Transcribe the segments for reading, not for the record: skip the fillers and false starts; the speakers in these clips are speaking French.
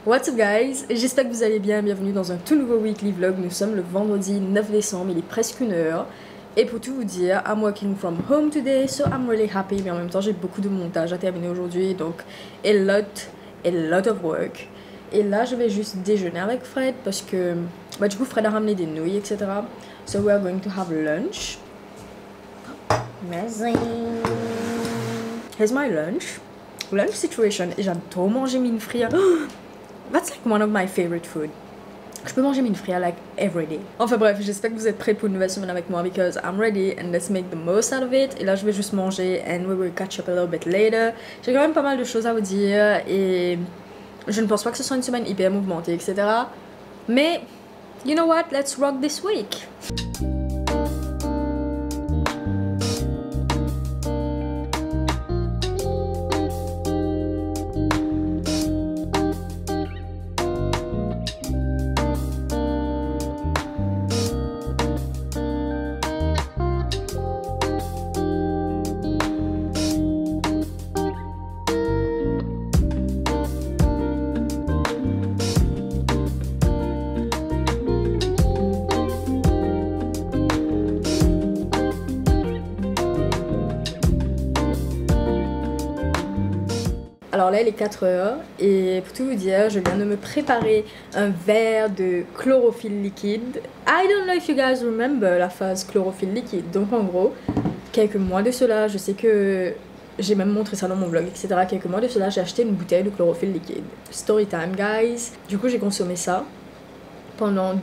What's up guys, j'espère que vous allez bien, bienvenue dans un tout nouveau weekly vlog. Nous sommes le vendredi 9 décembre, il est presque 1h. Et pour tout vous dire, I'm working from home today, so I'm really happy. Mais en même temps j'ai beaucoup de montage à terminer aujourd'hui, donc a lot of work. Et là je vais juste déjeuner avec Fred parce que du coup Fred a ramené des nouilles, etc. So we are going to have lunch. Merci. Here's my lunch situation. Et j'adore manger mine frite. That's like one of my favorite food. Je peux manger mine frite like every day. Enfin bref, j'espère que vous êtes prêts pour une nouvelle semaine avec moi because I'm ready and let's make the most out of it. Et là je vais juste manger and we will catch up a little bit later. J'ai quand même pas mal de choses à vous dire et je ne pense pas que ce soit une semaine hyper mouvementée, etc. Mais you know what, let's rock this week. Alors là il est 4h et pour tout vous dire je viens de me préparer un verre de chlorophylle liquide. I don't know if you guys remember la phase chlorophylle liquide. Donc en gros, quelques mois de cela, je sais que j'ai même montré ça dans mon vlog, etc. Quelques mois de cela j'ai acheté une bouteille de chlorophylle liquide. Story time guys. Du coup j'ai consommé ça pendant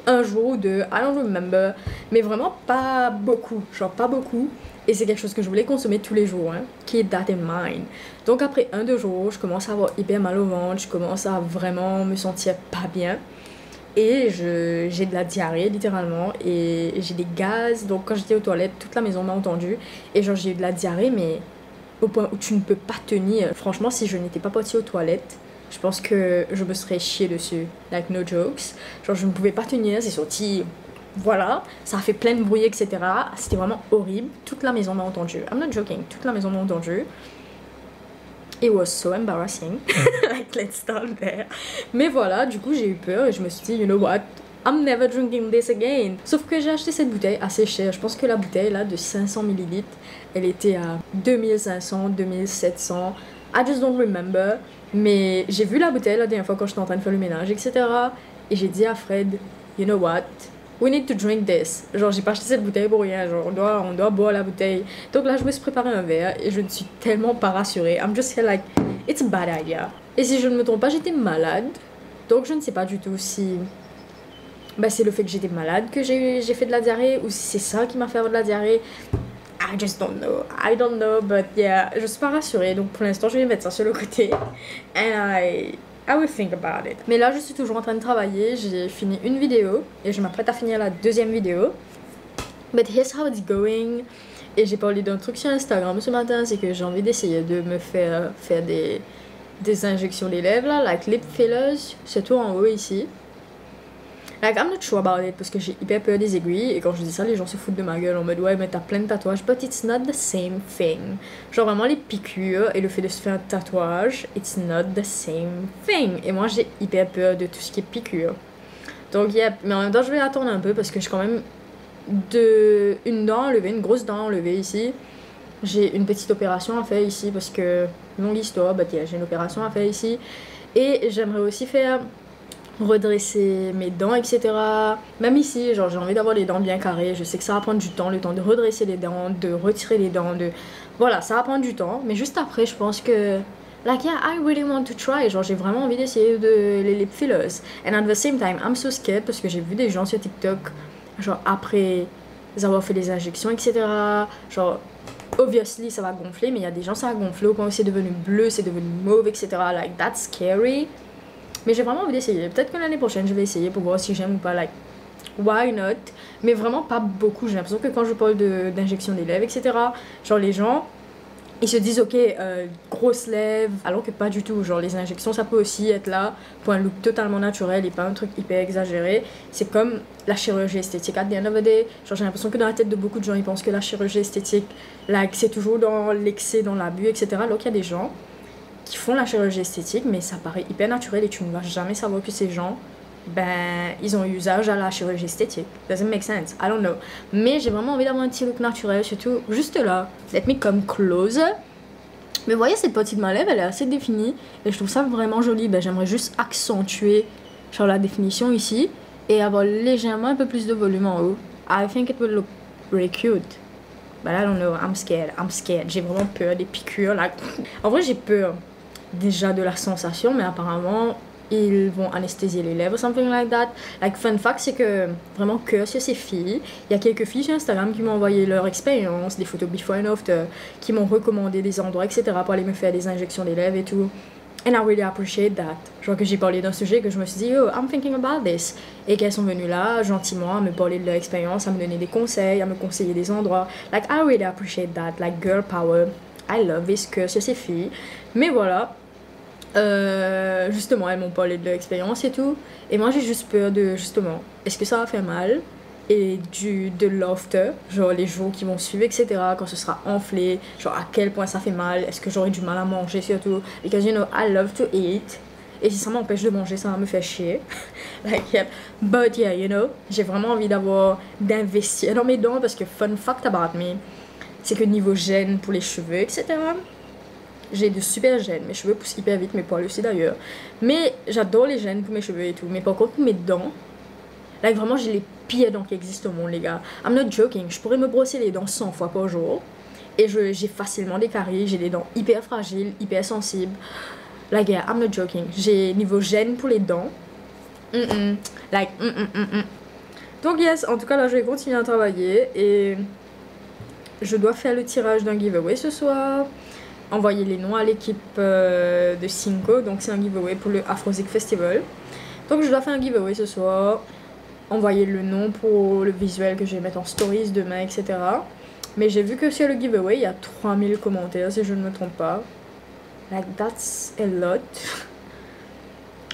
un jour ou deux, I don't remember. Mais vraiment pas beaucoup, genre pas beaucoup. Et c'est quelque chose que je voulais consommer tous les jours, hein. Keep that in mind. Donc après 1-2 jours, je commence à avoir hyper mal au ventre, je commence à vraiment me sentir pas bien. Et j'ai de la diarrhée littéralement et j'ai des gaz. Donc quand j'étais aux toilettes, toute la maison m'a entendu. Et genre j'ai eu de la diarrhée mais au point où tu ne peux pas tenir. Franchement si je n'étais pas partie aux toilettes, je pense que je me serais chiée dessus. Like no jokes. Genre je ne pouvais pas tenir, c'est sorti. Voilà, ça a fait plein de bruit, etc. C'était vraiment horrible. Toute la maison m'a entendu. I'm not joking. Toute la maison m'a entendu. It was so embarrassing. Like, let's start there. Mais voilà, du coup, j'ai eu peur et je me suis dit, you know what? I'm never drinking this again. Sauf que j'ai acheté cette bouteille assez chère. Je pense que la bouteille là de 500 ml, elle était à 2500, 2700. I just don't remember. Mais j'ai vu la bouteille la dernière fois quand j'étais en train de faire le ménage, etc. Et j'ai dit à Fred, you know what? We need to drink this. Genre j'ai pas acheté cette bouteille pour rien, genre on doit boire la bouteille. Donc là je me suis préparé un verre et je ne suis tellement pas rassurée. I'm just here like, it's a bad idea. Et si je ne me trompe pas, j'étais malade. Donc je ne sais pas du tout si c'est le fait que j'étais malade que j'ai fait de la diarrhée ou si c'est ça qui m'a fait avoir de la diarrhée. I just don't know. I don't know, but yeah, je suis pas rassurée. Donc pour l'instant je vais mettre ça sur le côté. And I will think about it. Mais là je suis toujours en train de travailler, j'ai fini une vidéo et je m'apprête à finir la deuxième vidéo. But here's how it's going. Et j'ai parlé d'un truc sur Instagram ce matin, c'est que j'ai envie d'essayer de me faire des injections des lèvres là, like lip fillers, c'est tout en haut ici. Like I'm not sure about it parce que j'ai hyper peur des aiguilles et quand je dis ça les gens se foutent de ma gueule en mode ouais mais t'as plein de tatouages, but it's not the same thing. Genre vraiment les piqûres et le fait de se faire un tatouage, it's not the same thing. Et moi j'ai hyper peur de tout ce qui est piqûre. Donc yeah, mais en même temps je vais attendre un peu parce que j'ai quand même une dent enlevée, une grosse dent enlevée ici. J'ai une petite opération à faire ici parce que, longue histoire, but yeah, j'ai une opération à faire ici. Et j'aimerais aussi faire redresser mes dents, etc. Même ici, genre j'ai envie d'avoir les dents bien carrées. Je sais que ça va prendre du temps, le temps de redresser les dents, de retirer les dents, voilà, ça va prendre du temps. Mais juste après, je pense que like yeah, I really want to try. Genre j'ai vraiment envie d'essayer les lip fillers. And at the same time, I'm so scared parce que j'ai vu des gens sur TikTok, genre après avoir fait les injections, etc. Genre obviously ça va gonfler, mais il y a des gens ça va gonfler au point où c'est devenu bleu, c'est devenu mauve, etc. Like that's scary. Mais j'ai vraiment envie d'essayer. Peut-être que l'année prochaine, je vais essayer pour voir si j'aime ou pas. Like, why not? Mais vraiment pas beaucoup. J'ai l'impression que quand je parle d'injection des lèvres, etc., genre les gens, ils se disent ok, grosses lèvres, alors que pas du tout. Genre les injections, ça peut aussi être là pour un look totalement naturel et pas un truc hyper exagéré. C'est comme la chirurgie esthétique. At the end of the day, genre j'ai l'impression que dans la tête de beaucoup de gens, ils pensent que la chirurgie esthétique, like, c'est toujours dans l'excès, dans l'abus, etc. Alors qu'il y a des gens qui font la chirurgie esthétique, mais ça paraît hyper naturel et tu ne vas jamais savoir que ces gens, ben, ils ont usage à la chirurgie esthétique. Doesn't make sense, I don't know. Mais j'ai vraiment envie d'avoir un petit look naturel, surtout juste là. Let me come closer. Mais vous voyez, cette partie de ma lèvre, elle est assez définie et je trouve ça vraiment joli. Ben, j'aimerais juste accentuer genre la définition ici et avoir légèrement un peu plus de volume en haut. I think it will look really cute. But I don't know, I'm scared. J'ai vraiment peur des piqûres. Like... En vrai, j'ai peur déjà de la sensation, mais apparemment, ils vont anesthésier les lèvres, something like that. Like, fun fact, c'est que vraiment que sur ces filles, il y a quelques filles sur Instagram qui m'ont envoyé leur expérience, des photos before and after, qui m'ont recommandé des endroits, etc. pour aller me faire des injections des lèvres et tout. And I really appreciate that. Genre que j'ai parlé d'un sujet que je me suis dit, oh, I'm thinking about this. Et qu'elles sont venues là, gentiment, à me parler de leur expérience, à me donner des conseils, à me conseiller des endroits. Like, I really appreciate that. Like, girl power. I love this que sur ces filles. Mais voilà. Justement, elles m'ont parlé de leur expérience et tout. Et moi, j'ai juste peur de, justement, est-ce que ça va faire mal? Et de l'after, genre les jours qui vont suivre, etc. Quand ce sera enflé, genre à quel point ça fait mal, est-ce que j'aurai du mal à manger surtout. Because you know, I love to eat. Et si ça m'empêche de manger, ça va me faire chier. Like, yeah. But yeah, you know, j'ai vraiment envie d'investir dans mes dents parce que fun fact about me, c'est que niveau gène pour les cheveux, etc. J'ai de super gènes, mes cheveux poussent hyper vite, mes poils aussi d'ailleurs. Mais j'adore les gènes pour mes cheveux et tout. Mais par contre, pour mes dents, like vraiment, j'ai les pires dents qui existent au monde, les gars. I'm not joking, je pourrais me brosser les dents 100 fois par jour. Et j'ai facilement des caries, j'ai des dents hyper fragiles, hyper sensibles. Like, yeah, I'm not joking. J'ai niveau gène pour les dents. Donc, yes, en tout cas, là, je vais continuer à travailler. Et je dois faire le tirage d'un giveaway ce soir. Envoyer les noms à l'équipe de Cinco. Donc, c'est un giveaway pour le Afrozik Festival. Donc, je dois faire un giveaway ce soir. Envoyer le nom pour le visuel que je vais mettre en stories demain, etc. Mais j'ai vu que sur le giveaway, il y a 3000 commentaires, si je ne me trompe pas. Like, that's a lot.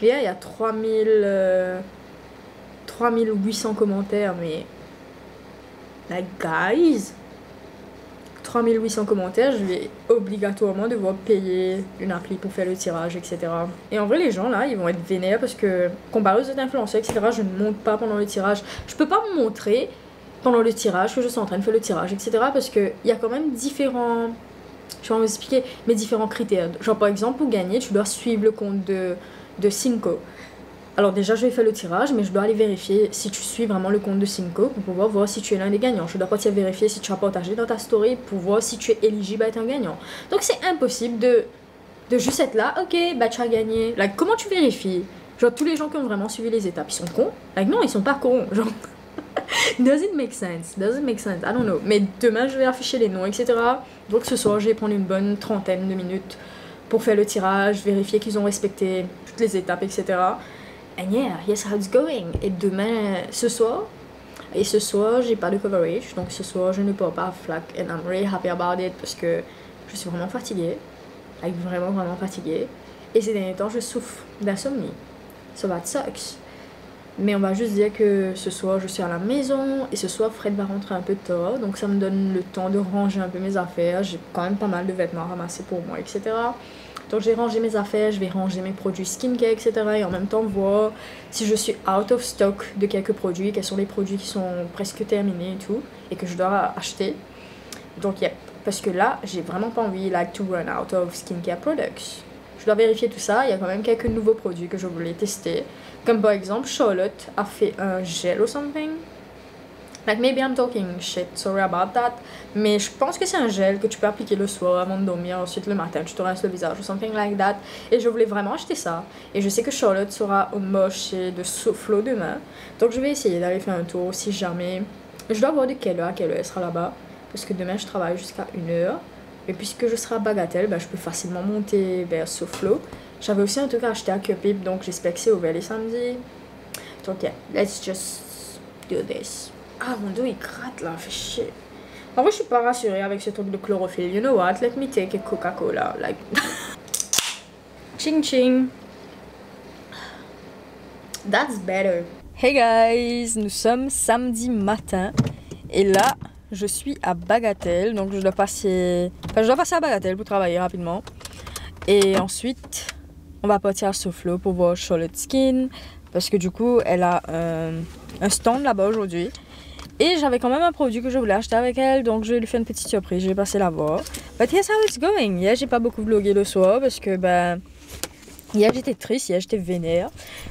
Yeah, il y a 3800 commentaires, mais... Like, guys... 3800 commentaires, je vais obligatoirement devoir payer une appli pour faire le tirage, etc. Et en vrai, les gens là, ils vont être vénères parce que, comparé aux autres influenceurs, etc., je ne monte pas pendant le tirage. Je peux pas me montrer pendant le tirage que je suis en train de faire le tirage, etc. parce qu'il y a quand même différents... Je vais vous expliquer mes différents critères. Genre, par exemple, pour gagner, tu dois suivre le compte de Cinco. Alors déjà, je vais faire le tirage, mais je dois aller vérifier si tu suis vraiment le compte de Cinco pour pouvoir voir si tu es l'un des gagnants. Je dois partir vérifier si tu as partagé dans ta story pour voir si tu es éligible à être un gagnant. Donc c'est impossible de juste être là, ok, bah tu as gagné. Like, comment tu vérifies? Genre, tous les gens qui ont vraiment suivi les étapes, ils sont cons? Like, non, ils sont pas cons. Genre, does it make sense? I don't know. Mais demain, je vais afficher les noms, etc. Donc ce soir, je vais prendre une bonne trentaine de minutes pour faire le tirage, vérifier qu'ils ont respecté toutes les étapes, etc. And yeah, here's how it's going. Et demain, ce soir, j'ai pas de coverage. Donc ce soir, je ne pars pas à FLAC. And I'm really happy about it parce que je suis vraiment fatiguée. Like, vraiment, vraiment fatiguée. Et ces derniers temps, je souffre d'insomnie. So that sucks. Mais on va juste dire que ce soir, je suis à la maison. Et ce soir, Fred va rentrer un peu tard. Donc ça me donne le temps de ranger un peu mes affaires. J'ai quand même pas mal de vêtements à ramasser pour moi, etc. Donc j'ai rangé mes affaires, je vais ranger mes produits skincare, etc. Et en même temps voir si je suis out of stock de quelques produits, quels sont les produits qui sont presque terminés et tout, et que je dois acheter. Donc yep, parce que là, j'ai vraiment pas envie like to run out of skincare products. Je dois vérifier tout ça, il y a quand même quelques nouveaux produits que je voulais tester. Comme par exemple, Charlotte a fait un gel ou something. Like, maybe I'm talking shit, sorry about that. Mais je pense que c'est un gel que tu peux appliquer le soir avant de dormir. Ensuite, le matin, tu te rinces le visage ou something like that. Et je voulais vraiment acheter ça. Et je sais que Charlotte sera au Moche et de Soflo demain. Donc, je vais essayer d'aller faire un tour si jamais. Je dois voir de quelle heure à quelle heure elle sera là-bas. Parce que demain, je travaille jusqu'à 1h. Et puisque je serai à Bagatelle, bah, je peux facilement monter vers Soflo. J'avais aussi un truc à acheter à Cupid. Donc, j'espère que c'est ouvert les samedis. Donc, yeah, let's just do this. Ah, mon dos il gratte là, fait chier. En vrai, je suis pas rassurée avec ce truc de chlorophylle. You know what? Let me take a Coca-Cola. Like. Ching ching. That's better. Hey guys, nous sommes samedi matin. Et là, je suis à Bagatelle. Donc, je dois passer à Bagatelle pour travailler rapidement. Et ensuite, on va partir à SoFlo pour voir Charlotte Skin. Parce que du coup, elle a un stand là-bas aujourd'hui. Et j'avais quand même un produit que je voulais acheter avec elle. Donc je vais lui faire une petite surprise. Je vais passer la voir. But here's how it's going. Hier, j'ai pas beaucoup vlogué le soir parce que hier j'étais triste, hier j'étais vénère.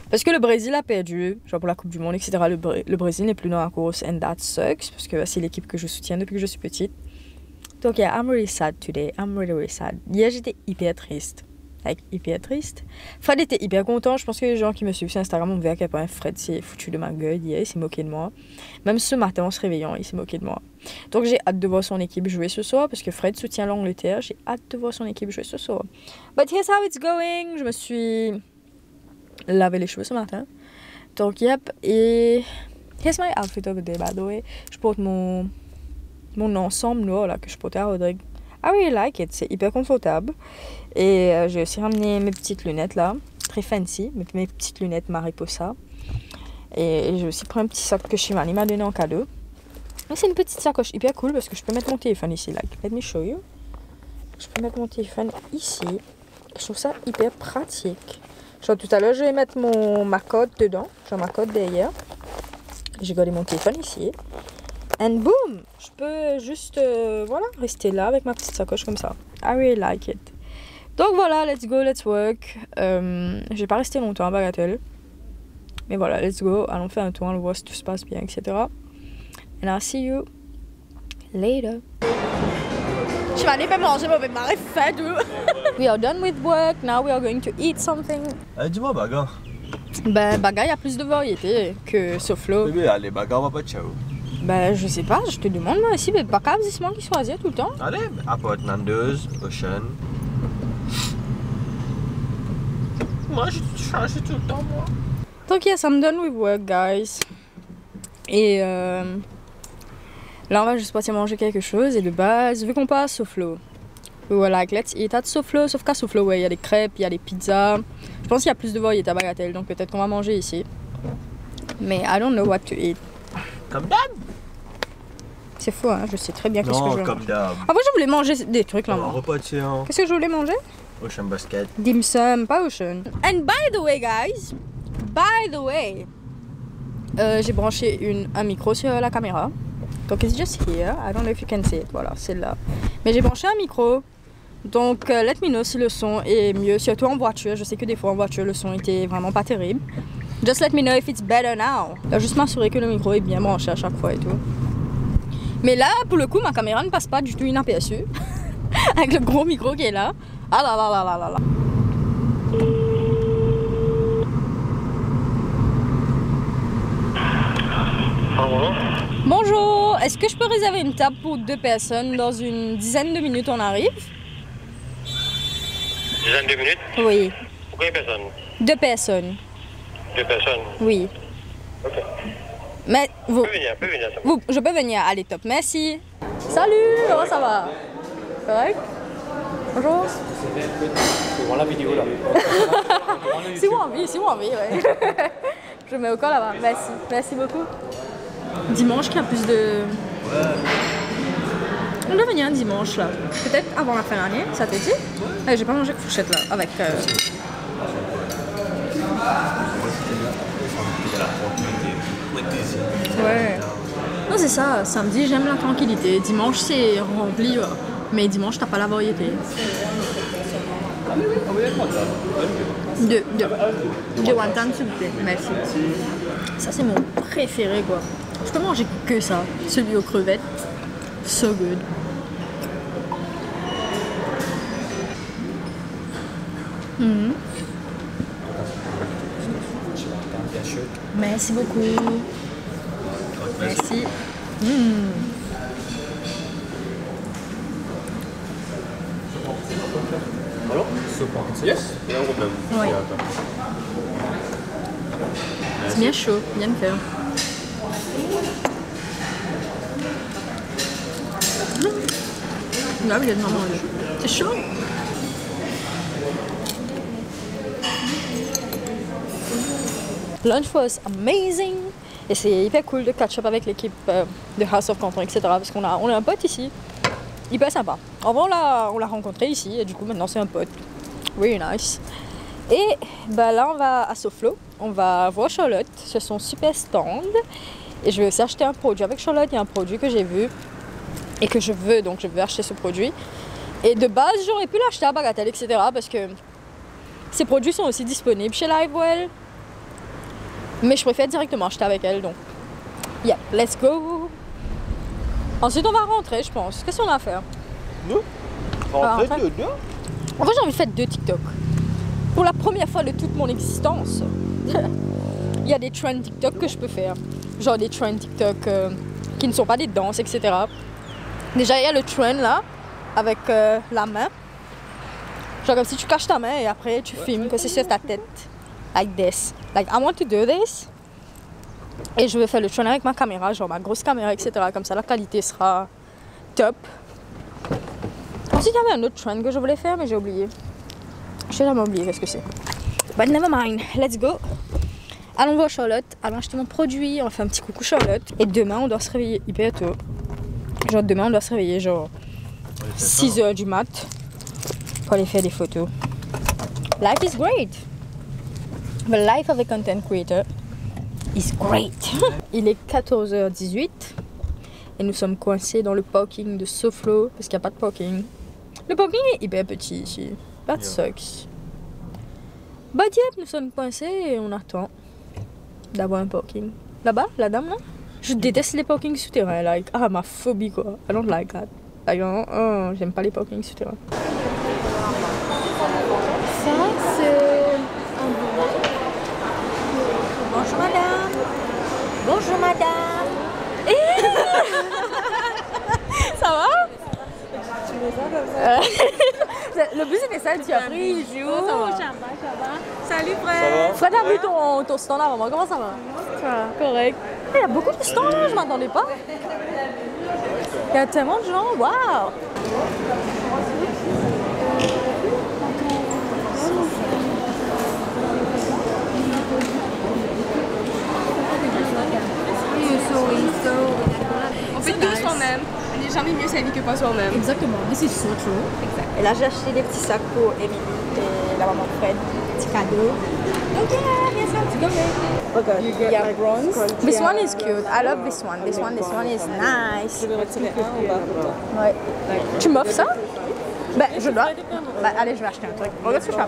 Parce que le Brésil a perdu, genre pour la Coupe du Monde, etc. Le Brésil n'est plus dans la course and that sucks. Parce que c'est l'équipe que je soutiens depuis que je suis petite. Donc yeah, I'm really sad today. I'm really, really sad. Hier j'étais hyper triste. Hyper triste. Fred était hyper content. Je pense que les gens qui me suivent sur Instagram ont vu à quel point Fred s'est foutu de ma gueule hier. Il s'est moqué de moi. Même ce matin en se réveillant, il s'est moqué de moi. Donc j'ai hâte de voir son équipe jouer ce soir. Parce que Fred soutient l'Angleterre. J'ai hâte de voir son équipe jouer ce soir. But here's how it's going. Je me suis lavé les cheveux ce matin. Donc yep. Et here's my outfit of the day by the way. Je porte mon ensemble noir là que je portais à Rodrigue. I really like it. C'est hyper confortable. Et j'ai aussi ramené mes petites lunettes là, très fancy, mes petites lunettes Mariposa. Et j'ai aussi pris un petit sac que Shimani m'a donné en cadeau. C'est une petite sacoche hyper cool parce que je peux mettre mon téléphone ici. Like, let me show you. Je peux mettre mon téléphone ici. Je trouve ça hyper pratique. Genre tout à l'heure, je vais mettre ma code dedans. Genre ma code derrière. J'ai gardé mon téléphone ici. And boom! Je peux juste voilà, rester là avec ma petite sacoche comme ça. I really like it. Donc voilà, let's go, let's work. Je vais pas rester longtemps à Bagatelle. Mais voilà, let's go. Allons faire un tour, allons voir si tout se passe bien, etc. And I'll see you later. Je vais aller manger, mais ma faim. We are done with work. Now we are going to eat something. Dis-moi, Baga. Ben, Baga, il y a plus de variété que SoFlo. Mais allez, Baga, on va pas de ciao. Ben, je sais pas, je te demande moi aussi, mais Baga, c'est moi qui choisis tout le temps. Allez, apporte Nando's, Ocean. Moi, je change tout le temps, moi. Donc, yes, I'm done with work, guys. Et là, on va juste partir manger quelque chose. Et de base, vu qu'on part à SoFlo, we were like, let's eat at SoFlo. Sauf qu'à SoFlo, ouais, il y a des crêpes, il y a des pizzas. Je pense qu'il y a plus de variétés à Bagatelle, donc peut-être qu'on va manger ici. Mais I don't know what to eat. Comme d'hab. C'est fou, hein, je sais très bien qu'est-ce que je veux comme manger. d'hab. Après, je voulais manger des trucs là. Un repas de séance. Qu'est-ce que je voulais manger? Ocean Basket. Dim sum, pas Ocean. And by the way, guys, j'ai branché un micro sur la caméra. Donc, it's just here. I don't know if you can see it. Voilà, c'est là. Mais j'ai branché un micro. Donc, let me know si le son est mieux. Surtout en voiture. Je sais que des fois en voiture, le son était vraiment pas terrible. Just let me know if it's better now. Là, juste m'assurer que le micro est bien branché à chaque fois et tout. Mais là, pour le coup, ma caméra ne passe pas du tout inaperçue. Avec le gros micro qui est là. Ah là là là là là là. Bonjour, est-ce que je peux réserver une table pour 2 personnes? Dans une dizaine de minutes, on arrive. Dizaine de minutes? Oui. Pour combien de personnes? 2 personnes. 2 personnes? Oui. Ok. Mais vous, Peut venir, ça va. je peux venir. Allez, top, merci. Salut, comment ça va? Correct? Bonjour. C'est voir la vidéo là. Si vous envie, ouais. Je mets au corps là-bas. Merci beaucoup. Dimanche qu'il y a plus de... On doit venir un dimanche là. Peut-être avant la fin de l'année, ça te dit? Ouais. J'ai pas mangé de fourchette là, avec... Ouais. Non, c'est ça. Samedi, j'aime la tranquillité. Dimanche, c'est rempli. Mais dimanche, t'as pas la variété. De wonton, s'il vous plaît. Merci. Ça, c'est mon préféré, quoi. Je peux manger que ça. Celui aux crevettes. So good. Merci beaucoup. Merci. Alors? Yes. Il y a un problème. Oui. C'est bien chaud, bien le faire. Là, il y a de maman. C'est chaud. Lunch was amazing. Et c'est hyper cool de catch up avec l'équipe de House of Canton, etc. Parce qu'on a un pote ici, hyper sympa. Avant, on l'a rencontré ici et du coup maintenant c'est un pote. really nice. Et bah là, on va à Soflo, on va voir Charlotte sur son super stand. Et je vais aussi acheter un produit avec Charlotte. Il y a un produit que j'ai vu et que je veux, donc je veux acheter ce produit. Et de base, j'aurais pu l'acheter à Bagatelle, etc. parce que ces produits sont aussi disponibles chez Livewell. Mais je préfère directement acheter avec elle, donc yeah, let's go. Ensuite, on va rentrer, je pense. Qu'est-ce qu'on va faire? Nous? Rentrer rentrer. dedans? En fait, j'ai envie de faire 2 TikTok. Pour la première fois de toute mon existence, il y a des trends TikTok que je peux faire. Genre des trends TikTok qui ne sont pas des danses, etc. Déjà, il y a le trend là, avec la main. Genre comme si tu caches ta main et après tu filmes que c'est sur ta tête. Like this. Like, I want to do this. Et je vais faire le trend avec ma caméra, genre ma grosse caméra, etc. Comme ça, la qualité sera top. Ensuite, il y avait un autre trend que je voulais faire, mais j'ai oublié. J'ai jamais oublié qu'est-ce que c'est. But never mind, let's go. Allons voir Charlotte, allons acheter mon produit, on fait un petit coucou Charlotte. Et demain, on doit se réveiller hyper tôt. Genre, demain, on doit se réveiller genre 6 h du mat pour aller faire des photos. Life is great. The life of a content creator is great. Il est 14h18 et nous sommes coincés dans le parking de Soflo parce qu'il n'y a pas de parking. Le parking est hyper petit ici. That sucks. But yep, nous sommes coincés et on attend d'avoir un parking. Là-bas, la dame là. Je déteste les parkings souterrains. Like, ah, ma phobie quoi. I don't like that. Like, j'aime pas les parkings souterrains. Ça, c'est un bureau. Bonjour madame. Bonjour madame. Ça va? Tu mets ça comme ça. Le but c'était ça, tu as pris le jour. Ça va. Salut frère. Fred a vu ton stand là, maman. Comment ça va? Ça va. Correct. Il y a beaucoup de stands là, je m'attendais pas. Il y a tellement de gens, waouh! On fait tout soi-même. On n'est jamais mieux servi que pas soi-même. Exactement, this is so true. Exact. Et là j'ai acheté des petits sacs pour Emily et la maman de Fred. Petit cadeau. Ok, yes, let's go. Okay, You get like bronze. This one is cute. I love this one. This one is nice. Je vais retirer un en bas pour toi. Ouais. Tu m'offres ça? Ben, je dois. Ben, allez, je vais acheter un truc. Regarde ce que je fais.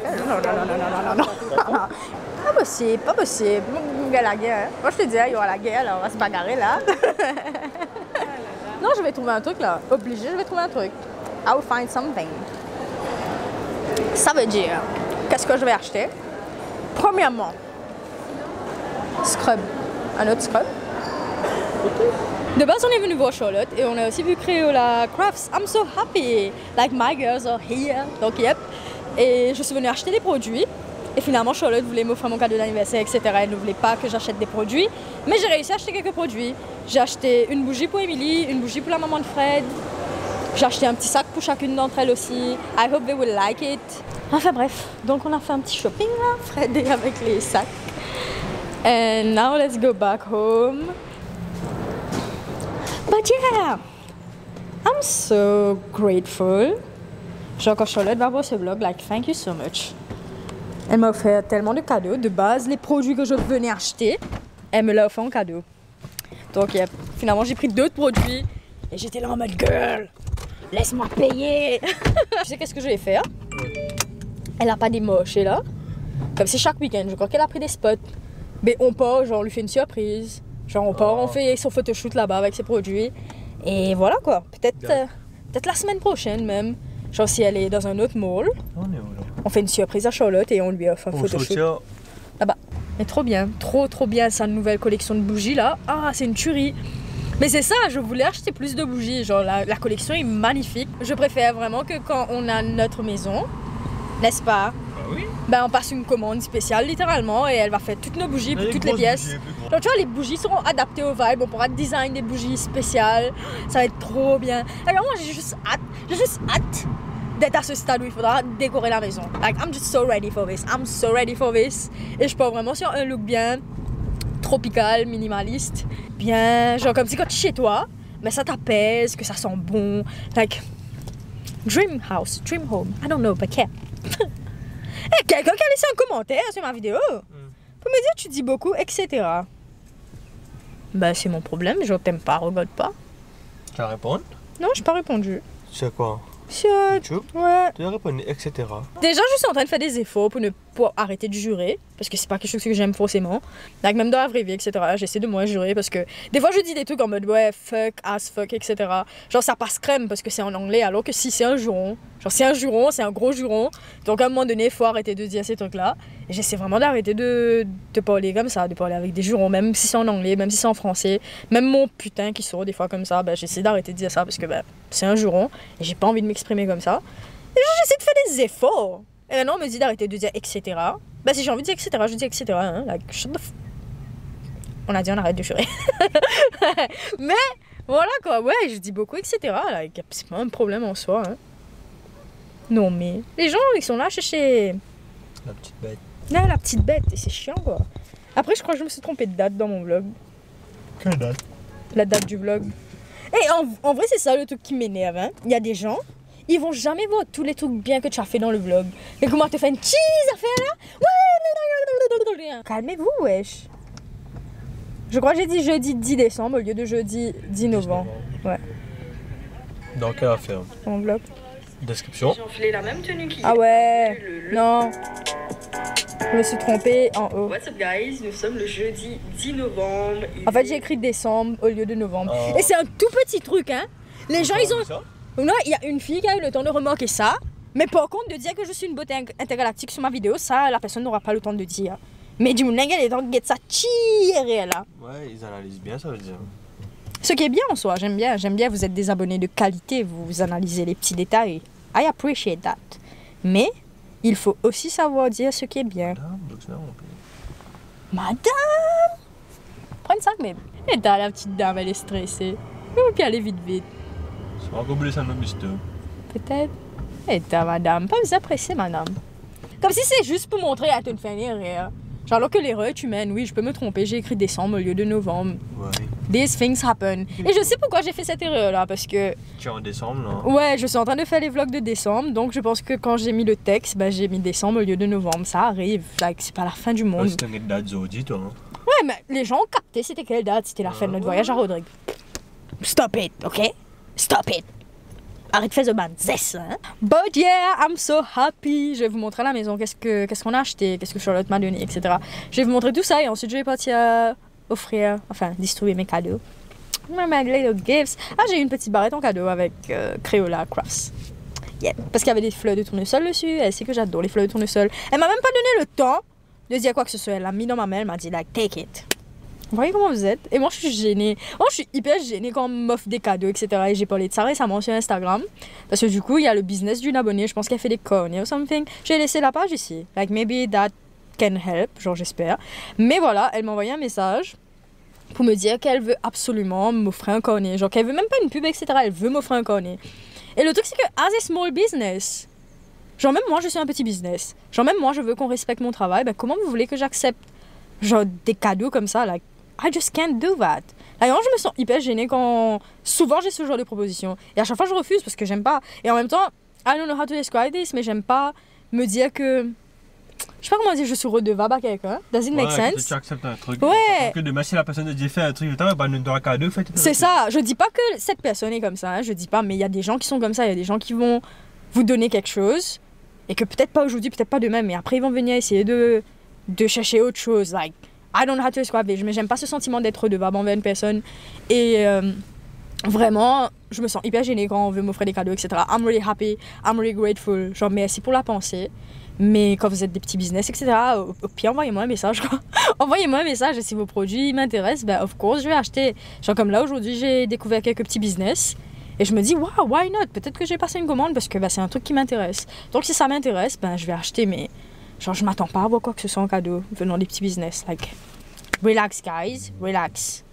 Non. Pas possible, pas possible. Il y a la guerre. Moi, je te dis, il y aura la guerre, là, on va se bagarrer, là. Non, je vais trouver un truc, là. Obligé, je vais trouver un truc. I will find something. Ça veut dire, qu'est-ce que je vais acheter? Premièrement, scrub. Un autre scrub. De base, on est venu voir Charlotte et on a aussi vu Crayola Crafts. I'm so happy. Like, my girls are here. Donc, yep. Et je suis venue acheter des produits. Et finalement, Charlotte voulait m'offrir mon cadeau d'anniversaire, etc. Elle ne voulait pas que j'achète des produits. Mais j'ai réussi à acheter quelques produits. J'ai acheté une bougie pour Emily, une bougie pour la maman de Fred. J'ai acheté un petit sac pour chacune d'entre elles aussi. I hope they will like it. Enfin bref, donc on a fait un petit shopping là, Fred est avec les sacs. And now let's go back home. But yeah, I'm so grateful. Genre quand Charlotte va voir ce vlog, like thank you so much. Elle m'a offert tellement de cadeaux. De base, les produits que je venais acheter, elle me l'a offert en cadeau. Donc yeah, finalement j'ai pris d'autres produits et j'étais là en mode girl, laisse-moi payer. Tu sais qu'est-ce que je vais faire? Elle a pas des moches là. Comme c'est chaque week-end, je crois qu'elle a pris des spots. Mais on part, genre on lui fait une surprise. Genre on part, on fait son photoshoot là-bas avec ses produits. Et voilà quoi. Peut-être la semaine prochaine même. Genre si elle est dans un autre mall. On est où là? On fait une surprise à Charlotte et on lui offre un photoshoot. Là-bas. Mais trop bien, trop bien sa nouvelle collection de bougies là. Ah, c'est une tuerie. Mais c'est ça, je voulais acheter plus de bougies. Genre la collection est magnifique. Je préfère vraiment que quand on a notre maison, n'est-ce pas? Oui. Ben on passe une commande spéciale littéralement et elle va faire toutes nos bougies pour toutes les pièces. Genre tu vois, les bougies seront adaptées au vibe, on pourra design des bougies spéciales. Ça va être trop bien. Alors moi j'ai juste hâte d'être à ce stade où il faudra décorer la maison. Like, I'm just so ready for this. I'm so ready for this. Et je pars vraiment sur un look bien tropical, minimaliste. Bien, genre comme si quand tu es chez toi, mais ça t'apaise, que ça sent bon. Like, dream house, dream home. I don't know, but yeah. Et quelqu'un qui a laissé un commentaire sur ma vidéo pour me dire tu dis beaucoup, etc. Bah c'est mon problème, je t'aime pas, regarde pas. Tu vas répondre? Non, j'ai pas répondu. C'est quoi? Sur YouTube? Ouais. Tu vas répondre, etc. Déjà, je suis en train de faire des efforts pour arrêter de jurer, parce que c'est pas quelque chose que j'aime forcément. Donc, même dans la vraie vie, etc., j'essaie de moins jurer, parce que des fois, je dis des trucs en mode ouais, fuck, as fuck, etc. Genre, ça passe crème parce que c'est en anglais, alors que si c'est un juron, genre, c'est un juron, c'est un gros juron. Donc, à un moment donné, il faut arrêter de dire ces trucs-là. Et j'essaie vraiment d'arrêter de parler comme ça, de parler avec des jurons, même si c'est en anglais, même si c'est en français. Même mon putain qui sort des fois comme ça, bah, j'essaie d'arrêter de dire ça parce que bah, c'est un juron et j'ai pas envie de m'exprimer comme ça. Et j'essaie de faire des efforts. Et maintenant, on me dit d'arrêter de dire etc. Bah, si j'ai envie de dire etc., je dis etc. Hein. Like, on a dit on arrête de jurer. Mais voilà quoi, ouais, je dis beaucoup etc. Like, c'est pas un problème en soi. Hein. Non, mais les gens, ils sont là chercher. La petite bête. Non, la petite bête, et c'est chiant quoi. Après, je crois que je me suis trompée de date dans mon vlog. Quelle date? La date du vlog. Et en vrai, c'est ça le truc qui m'énerve. Hein. Il y a des gens, ils vont jamais voir tous les trucs bien que tu as fait dans le vlog. Mais comment tu fais une cheese à faire là? Ouais. Calmez-vous, wesh. Je crois que j'ai dit jeudi 10 décembre au lieu de jeudi 10 novembre. Ouais. Dans quelle affaire? Mon vlog. Description. J'ai enfilé la même tenue qu'hier. Ah ouais. Non. Je me suis trompée en haut. What's up guys, nous sommes le jeudi 10 novembre. En fait, j'ai écrit décembre au lieu de novembre. Et c'est un tout petit truc, hein. Les gens, ils ont... Non, il y a une fille qui a eu le temps de remarquer ça. Mais par contre, de dire que je suis une beauté intergalactique sur ma vidéo, ça, la personne n'aura pas le temps de dire. Mais du monde, elle est dans get ça tiré là. Ouais, ils analysent bien, ça veut dire. Ce qui est bien en soi, j'aime bien, vous êtes des abonnés de qualité, vous analysez les petits détails. I appreciate that. Mais il faut aussi savoir dire ce qui est bien. Madame! Prends ça, mais... Et t'as la petite dame, elle est stressée. Et puis aller vite. C'est pas comme ça, non, mister. Peut-être. Et t'as madame, pas vous apprécier madame. Comme si c'est juste pour montrer à te faire rire. Genre alors que l'erreur est humaine, oui, je peux me tromper, j'ai écrit décembre au lieu de novembre. Ouais. These things happen. Et je sais pourquoi j'ai fait cette erreur là, parce que... Tu es en décembre, là? Ouais, je suis en train de faire les vlogs de décembre, donc je pense que quand j'ai mis le texte, bah j'ai mis décembre au lieu de novembre. Ça arrive, like, c'est pas la fin du monde. C'était une date Zodi, toi. Hein? Ouais, mais les gens ont capté c'était quelle date, c'était la fin de notre voyage à Rodrigue. Stop it, ok? Stop it. Arrête de faire the banzesse, hein? But yeah, I'm so happy. Je vais vous montrer à la maison qu'est-ce qu'on a acheté, qu'est-ce que Charlotte m'a donné, etc. Je vais vous montrer tout ça et ensuite je vais partir offrir, enfin distribuer mes cadeaux. My little gifts. Ah, j'ai eu une petite barrette en cadeau avec Crayola Crafts. Yeah. Parce qu'il y avait des fleurs de tournesol dessus. Elle sait que j'adore les fleurs de tournesol. Elle m'a même pas donné le temps de dire quoi que ce soit. Elle l'a mis dans ma main, elle m'a dit like take it. Vous voyez comment vous êtes? Et moi je suis gênée. Moi je suis hyper gênée quand on m'offre des cadeaux, etc. Et j'ai parlé de ça récemment sur Instagram. Parce que du coup il y a le business d'une abonnée. Je pense qu'elle fait des cornets ou something. J'ai laissé la page ici. Like maybe that can help. Genre j'espère. Mais voilà, elle m'a envoyé un message pour me dire qu'elle veut absolument m'offrir un cornet. Genre qu'elle veut même pas une pub, etc. Elle veut m'offrir un cornet. Et le truc c'est que as a small business, genre même moi je suis un petit business. Genre même moi je veux qu'on respecte mon travail. Ben comment vous voulez que j'accepte genre des cadeaux comme ça? Like I just can't do that. D'ailleurs, je me sens hyper gênée quand souvent j'ai ce genre de propositions. Et à chaque fois, je refuse parce que j'aime pas. Et en même temps, I don't know how to describe this, mais j'aime pas me dire que... Je sais pas comment dire, je suis redevable à quelqu'un. Does it make sense? Tu acceptes un truc. Ouais. Que demain, si la personne te dit fais un truc, bah, nous donne un cadeau, fais tout. C'est ça. Je dis pas que cette personne est comme ça. Hein. Je dis pas, mais il y a des gens qui sont comme ça. Il y a des gens qui vont vous donner quelque chose. Et que peut-être pas aujourd'hui, peut-être pas demain, mais après, ils vont venir essayer de chercher autre chose. Like, I don't know how to describe it, mais j'aime pas ce sentiment d'être redevable envers une personne. Et vraiment, je me sens hyper gênée quand on veut m'offrir des cadeaux, etc. I'm really happy, I'm really grateful. Genre, merci pour la pensée. Mais quand vous êtes des petits business, etc., au pire, envoyez-moi un message. Envoyez-moi un message et si vos produits m'intéressent, ben, of course, je vais acheter. Genre, comme là, aujourd'hui, j'ai découvert quelques petits business. Et je me dis, wow, why not? Peut-être que j'ai passé une commande parce que ben, c'est un truc qui m'intéresse. Donc, si ça m'intéresse, ben, je vais acheter, mais... Genre, je m'attends pas à avoir quoi que ce soit en cadeau venant des petits business. Like, relax, guys, relax.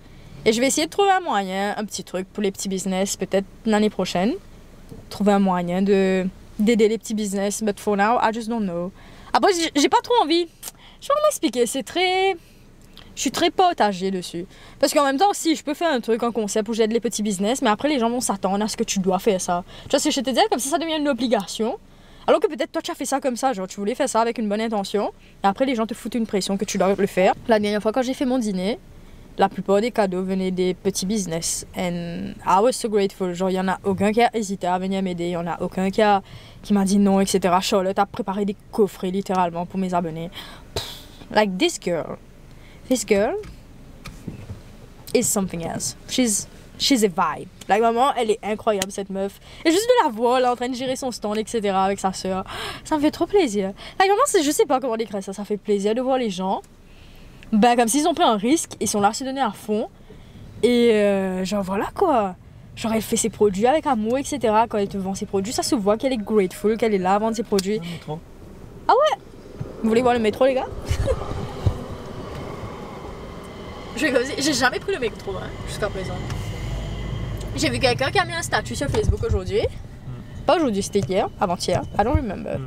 Et je vais essayer de trouver un moyen, un petit truc pour les petits business, peut-être l'année prochaine. Trouver un moyen d'aider les petits business. But for now, I just don't know. Après, j'ai pas trop envie. Je vais m'expliquer, c'est très... Je suis très partagée dessus. Parce qu'en même temps, si je peux faire un truc, un concept où j'aide les petits business, mais après, les gens vont s'attendre à ce que tu dois faire ça. Tu vois ce que je te dis? Comme ça devient une obligation. Alors que peut-être toi tu as fait ça comme ça, genre tu voulais faire ça avec une bonne intention, et après les gens te foutent une pression que tu dois le faire. La dernière fois quand j'ai fait mon dîner, la plupart des cadeaux venaient des petits business, and I was so grateful. Genre il y en a aucun qui a hésité à venir m'aider, il y en a aucun qui m'a dit non, etc. Charlotte a préparé des coffrets littéralement pour mes abonnés. Like this girl is something else. She's a vibe. Like vraiment, elle est incroyable cette meuf. Et juste de la voir là en train de gérer son stand, etc. avec sa soeur, ça me fait trop plaisir. Like vraiment, je sais pas comment décrire ça. Ça fait plaisir de voir les gens. Ben comme s'ils ont pris un risque, ils sont là à se donner à fond. Et genre voilà quoi. Genre elle fait ses produits avec amour, etc. Quand elle te vend ses produits, ça se voit qu'elle est grateful, qu'elle est là à vendre ses produits. Ah ouais? Vous voulez voir le métro les gars? J'ai jamais pris le métro hein, jusqu'à présent. J'ai vu quelqu'un qui a mis un statut sur Facebook aujourd'hui. Pas aujourd'hui, c'était hier, avant-hier. I don't remember.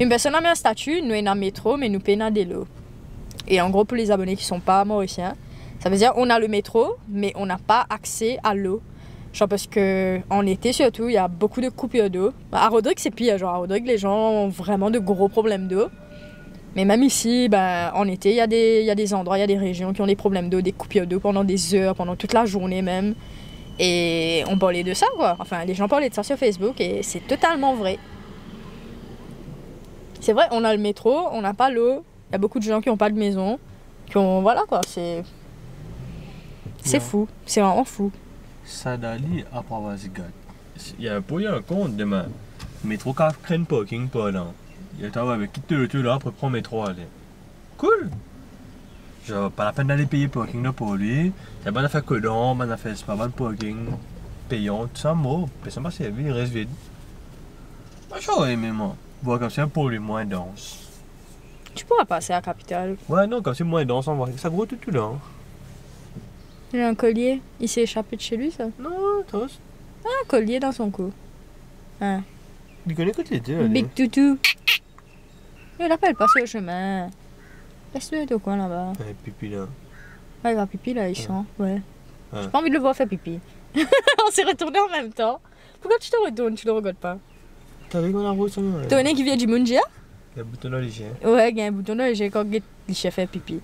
Une personne a mis un statut, nous sommes dans le métro, mais nous payons de l'eau. Et en gros, pour les abonnés qui sont pas mauriciens, ça veut dire on a le métro, mais on n'a pas accès à l'eau. Genre parce que en été surtout, il y a beaucoup de coupures d'eau. À Rodrigue, c'est pire. Genre à Rodrigue, les gens ont vraiment de gros problèmes d'eau. Mais même ici, ben, en été, il y a des endroits, il y a des régions qui ont des problèmes d'eau, des coupures d'eau pendant des heures, pendant toute la journée même. Et on parlait de ça, quoi. Enfin, les gens parlaient de ça sur Facebook et c'est totalement vrai. C'est vrai, on a le métro, on n'a pas l'eau. Il y a beaucoup de gens qui n'ont pas de maison. Qui ont... Voilà, quoi. C'est fou. C'est vraiment fou. Sadali à Pawasigat. Il y a un compte de ma métro qui crée parking pendant. Il y a avec quitte le là après prendre métro aller. Cool. Genre pas la peine d'aller payer parking là pour lui. Il y a bien fait que dans, bien fait c'est pas mal parking payant, tout ça mot. Personne pas servi, il reste vide. Moi j'aurais aimé moi. Voir comme ça pour lui moins dense. Tu pourras passer à la capitale. Ouais non comme c'est moins dense on voit ça gros tout là. Il a un collier. Il s'est échappé de chez lui ça. Non, toi. Un collier dans son cou. Ah. Tu connais quoi t'étais Big Toutou. Il appelle pas sur le chemin. Laisse-le être au coin là-bas. Ouais, pipi là. Ouais, il va pipi là, il sent. Ouais. Ouais. J'ai pas envie de le voir faire pipi. On s'est retourné en même temps. Pourquoi tu te retournes? Tu le regardes pas. T'as vu qu'on a reçu ça? T'as un qui vient du Mungia? Il y a un bouton dans les chiens. Ouais, il y a un bouton dans les chiens quand les chiens fait pipi.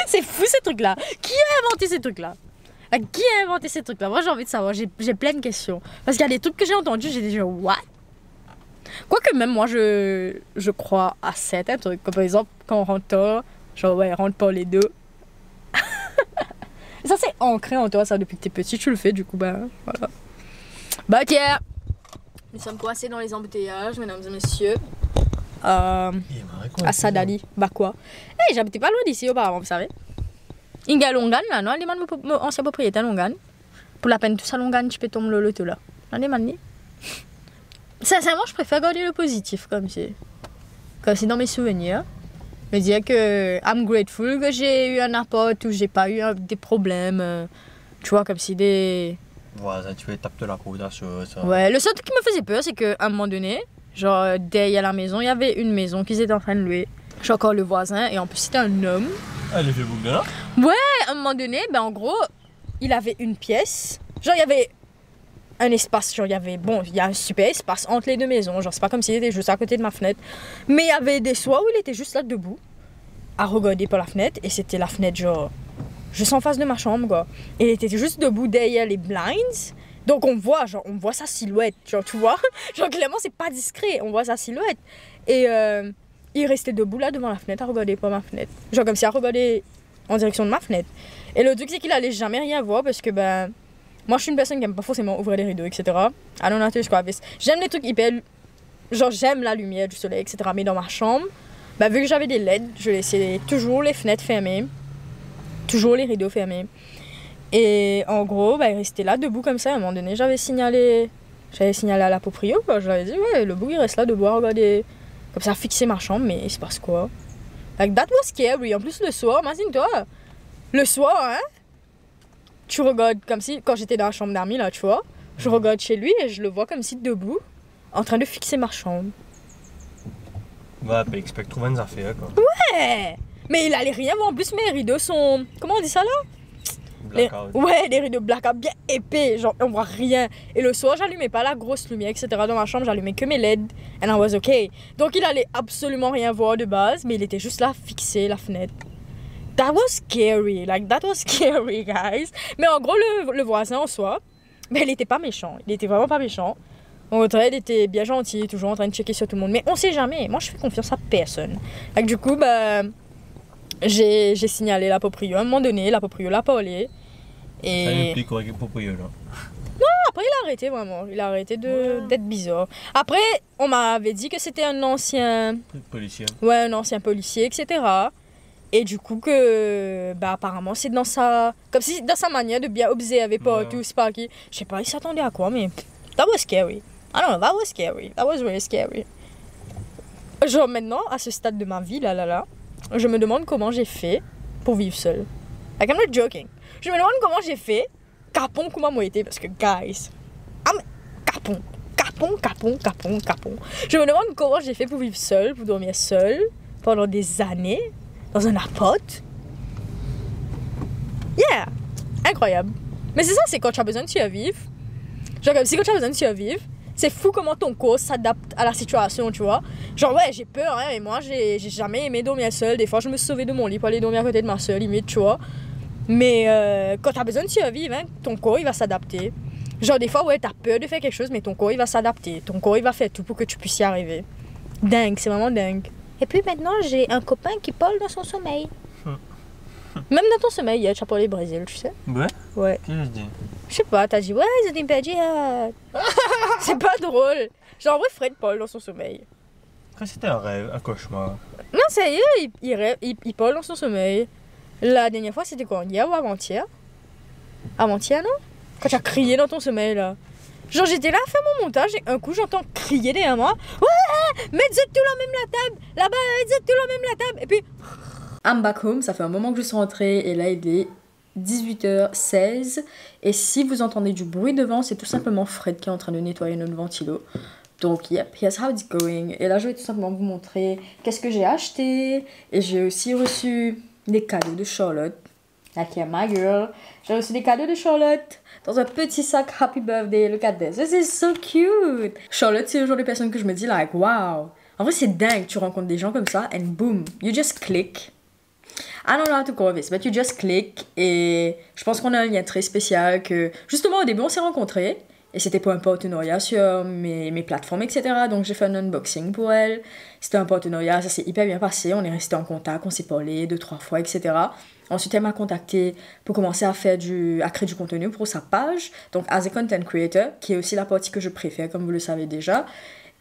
C'est fou ces trucs-là. Qui a inventé ces trucs-là? Qui a inventé ces trucs-là? Moi j'ai envie de savoir, j'ai plein de questions. Parce qu'il y a des trucs que j'ai entendus, j'ai dit genre, what? Quoique même moi je crois à certains trucs. Comme par exemple, quand on rentre tard, genre ouais, rentre pas les deux. Ça c'est ancré en toi, ça depuis que t'es petit, tu le fais du coup, bah voilà. Bah ok. Nous sommes coincés dans les embouteillages, mesdames et messieurs. À Sadali. Bah quoi? Hey, j'habitais pas loin d'ici auparavant, vous savez. Inga Longan là, non? Elle demande mon ancien propriétaire Longan. Pour la peine, tout ça Longan, tu peux tomber le loto là. On demande. Sincèrement, je préfère garder le positif comme c'est dans mes souvenirs. Me dire que I'm grateful que j'ai eu un apport ou j'ai pas eu des problèmes. Tu vois, comme si des... Voilà, tu peux taper la côte à ça. Ouais, le seul truc qui me faisait peur, c'est qu'à un moment donné, genre derrière la maison, il y avait une maison qu'ils étaient en train de louer. J'ai encore le voisin et en plus c'était un homme. Ah, le Facebook de là? Ouais, à un moment donné, ben en gros, il avait une pièce. Genre il y avait un espace, genre il y a un super espace entre les deux maisons. Genre c'est pas comme s'il était juste à côté de ma fenêtre. Mais il y avait des soirs où il était juste là debout, à regarder par la fenêtre. Et c'était la fenêtre genre juste en face de ma chambre quoi. Et il était juste debout derrière les blinds. Donc on voit sa silhouette, genre tu vois. Genre clairement c'est pas discret, on voit sa silhouette. Et il restait debout là devant la fenêtre à regarder par ma fenêtre. Genre comme si à regarder en direction de ma fenêtre. Et le truc c'est qu'il allait jamais rien voir parce que ben... Moi je suis une personne qui aime pas forcément ouvrir les rideaux, etc. I don't know to describe this. J'aime les trucs hyper... Genre j'aime la lumière du soleil, etc. Mais dans ma chambre, bah, vu que j'avais des LED, je laissais toujours les fenêtres fermées. Toujours les rideaux fermés. Et en gros, bah, il restait là debout comme ça. À un moment donné, j'avais signalé à la proprio, quoi. J'avais dit, ouais, le bouc il reste là debout à regarder. Comme ça, fixer ma chambre, mais il se passe quoi? Like, that was scary. En plus, le soir, imagine-toi. Le soir, hein? Tu regardes comme si, quand j'étais dans la chambre d'Army, là, tu vois, je regarde chez lui et je le vois comme si debout, en train de fixer ma chambre. Ouais, bah, expect trouver des affaires, quoi. Ouais! Mais il allait rien voir. En plus, mes rideaux sont... Comment on dit ça, là? Blackout. Ouais, des rideaux blackout bien épais, genre on voit rien. Et le soir, j'allumais pas la grosse lumière, etc. Dans ma chambre, j'allumais que mes LED. And I was okay. Donc il allait absolument rien voir de base, mais il était juste là, fixé, la fenêtre. That was scary, like that was scary, guys. Mais en gros, le voisin en soi, ben, il était pas méchant. Il était vraiment pas méchant. Au contraire, il était bien gentil, toujours en train de checker sur tout le monde. Mais on sait jamais. Moi, je fais confiance à personne. Donc, du coup, ben, j'ai signalé la proprio. À un moment donné, la proprio l'a parlé. Et... Ça implique quoi avec proprio là? Après, il a arrêté vraiment. Il a arrêté d'être bizarre. Après, on m'avait dit que c'était un ancien... Policier. Ouais, un ancien policier, etc. Et du coup que, bah apparemment c'est dans sa, comme si dans sa manière de bien observer partout, c'est pas qui, je sais pas, il s'attendait à quoi, mais that was scary. I don't know, that was scary, that was really scary. Genre maintenant, à ce stade de ma vie, là, je me demande comment j'ai fait pour vivre seule. Like I'm not joking. Je me demande comment j'ai fait, capon comment moi été, parce que guys, capon. Je me demande comment j'ai fait pour vivre seule, pour dormir seule pendant des années. Dans un appart. Yeah! Incroyable. Mais c'est ça, c'est quand tu as besoin de survivre. Genre comme si quand tu as besoin de survivre, c'est fou comment ton corps s'adapte à la situation, tu vois. Genre ouais, j'ai peur, hein, et moi j'ai jamais aimé dormir seule. Des fois je me sauvais de mon lit pour aller dormir à côté de ma soeur, limite, tu vois. Mais quand tu as besoin de survivre, hein, ton corps il va s'adapter. Genre des fois ouais, tu as peur de faire quelque chose, mais ton corps il va s'adapter. Ton corps il va faire tout pour que tu puisses y arriver. Dingue, c'est vraiment dingue. Et puis maintenant, j'ai un copain qui parle dans son sommeil. Même dans ton sommeil, tu as parlé Brésil, tu sais. Ouais? Ouais. Qu'est-ce que je dis? Je sais pas, t'as dit, ouais, j'ai une petite c'est pas drôle. Genre, en vrai, Fred parle dans son sommeil. Après, c'était un rêve, un cauchemar. Non, sérieux, il parle dans son sommeil. La dernière fois, c'était quoi? Hier ou avant-hier? Avant-hier, non? Quand tu as crié dans ton sommeil, là. Genre j'étais là à faire mon montage et un coup j'entends crier derrière moi. Ouais, mettez tout la même la table. Là-bas, mettez tout la même la table. Et puis... I'm back home, ça fait un moment que je suis rentrée et là il est 18h16. Et si vous entendez du bruit devant, c'est tout simplement Fred qui est en train de nettoyer notre ventilo. Donc yep, here's how it's going. Et là je vais tout simplement vous montrer qu'est-ce que j'ai acheté. Et j'ai aussi reçu des cadeaux de Charlotte. Like yeah, my girl. J'ai reçu des cadeaux de Charlotte dans un petit sac Happy Birthday. Look at this. This is so cute. Charlotte, c'est le genre de personne que je me dis like wow. En vrai, c'est dingue. Tu rencontres des gens comme ça and boom, you just click. I don't know how to call this, but you just click. Et je pense qu'on a un lien très spécial que justement au début on s'est rencontrés. Et c'était pour un partenariat sur mes plateformes, etc. Donc j'ai fait un unboxing pour elle. C'était un partenariat, ça s'est hyper bien passé. On est resté en contact, on s'est parlé 2-3 fois, etc. Ensuite, elle m'a contacté pour commencer à créer du contenu pour sa page. Donc, as a content creator, qui est aussi la partie que je préfère, comme vous le savez déjà.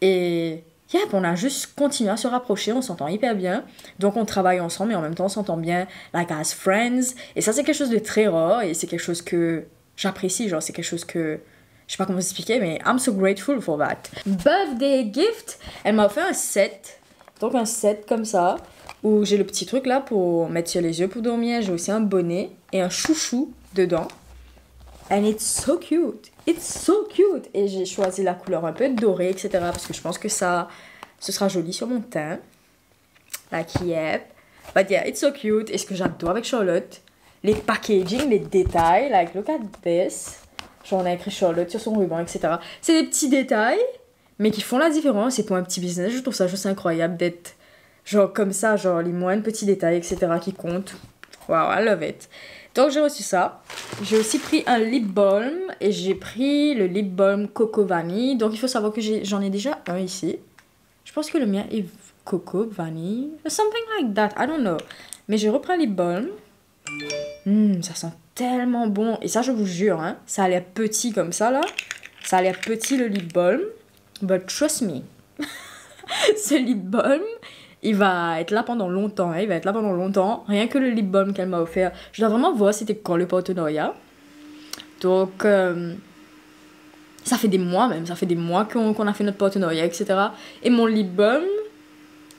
Et yep, on a juste continué à se rapprocher, on s'entend hyper bien. Donc, on travaille ensemble, mais en même temps, on s'entend bien, like as friends. Et ça, c'est quelque chose de très rare et c'est quelque chose que j'apprécie. Genre, c'est quelque chose que... Je sais pas comment vous expliquer, mais I'm so grateful for that. Birthday gift, elle m'a offert un set. Donc, un set comme ça. Où j'ai le petit truc là pour mettre sur les yeux pour dormir. J'ai aussi un bonnet et un chouchou dedans. And it's so cute. It's so cute. Et j'ai choisi la couleur un peu dorée, etc. Parce que je pense que ça, ce sera joli sur mon teint. Like, yep. But yeah, it's so cute. Et ce que j'adore avec Charlotte, les packaging, les détails. Like, look at this. Genre, on a écrit Charlotte sur son ruban, etc. C'est des petits détails, mais qui font la différence. Et pour un petit business, je trouve ça juste incroyable d'être... Genre comme ça, genre les moindres petits détails, etc. qui comptent. Wow, I love it. Donc j'ai reçu ça. J'ai aussi pris un lip balm. Et j'ai pris le lip balm Coco Vanille. Donc il faut savoir que j'en ai déjà un ici. Je pense que le mien est Coco Vanille. Something like that, I don't know. Mais j'ai repris un lip balm. Ça sent tellement bon. Et ça, je vous jure, hein, ça a l'air petit comme ça, là. Ça a l'air petit, le lip balm. But trust me. Ce lip balm... Il va être là pendant longtemps, hein. Il va être là pendant longtemps. Rien que le lip balm qu'elle m'a offert. Je dois vraiment voir c'était quand le partenariat. Donc, ça fait des mois même. Ça fait des mois qu'on a fait notre partenariat, etc. Et mon lip balm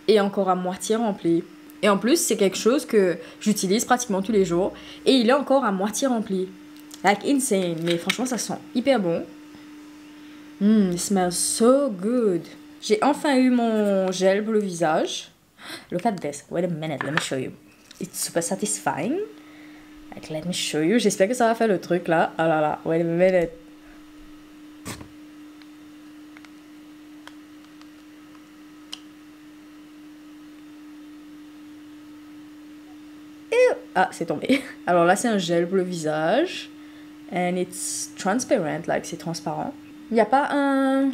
est encore à moitié rempli. Et en plus, c'est quelque chose que j'utilise pratiquement tous les jours. Et il est encore à moitié rempli. Like insane. Mais franchement, ça sent hyper bon. It smells so good. J'ai enfin eu mon gel pour le visage. Look at this. Wait a minute, let me show you. It's super satisfying. Like, let me show you. J'espère que ça va faire le truc là. Ah là là, wait a minute. Ah, c'est tombé. Alors là, c'est un gel pour le visage. And it's transparent, like c'est transparent. Il n'y a pas un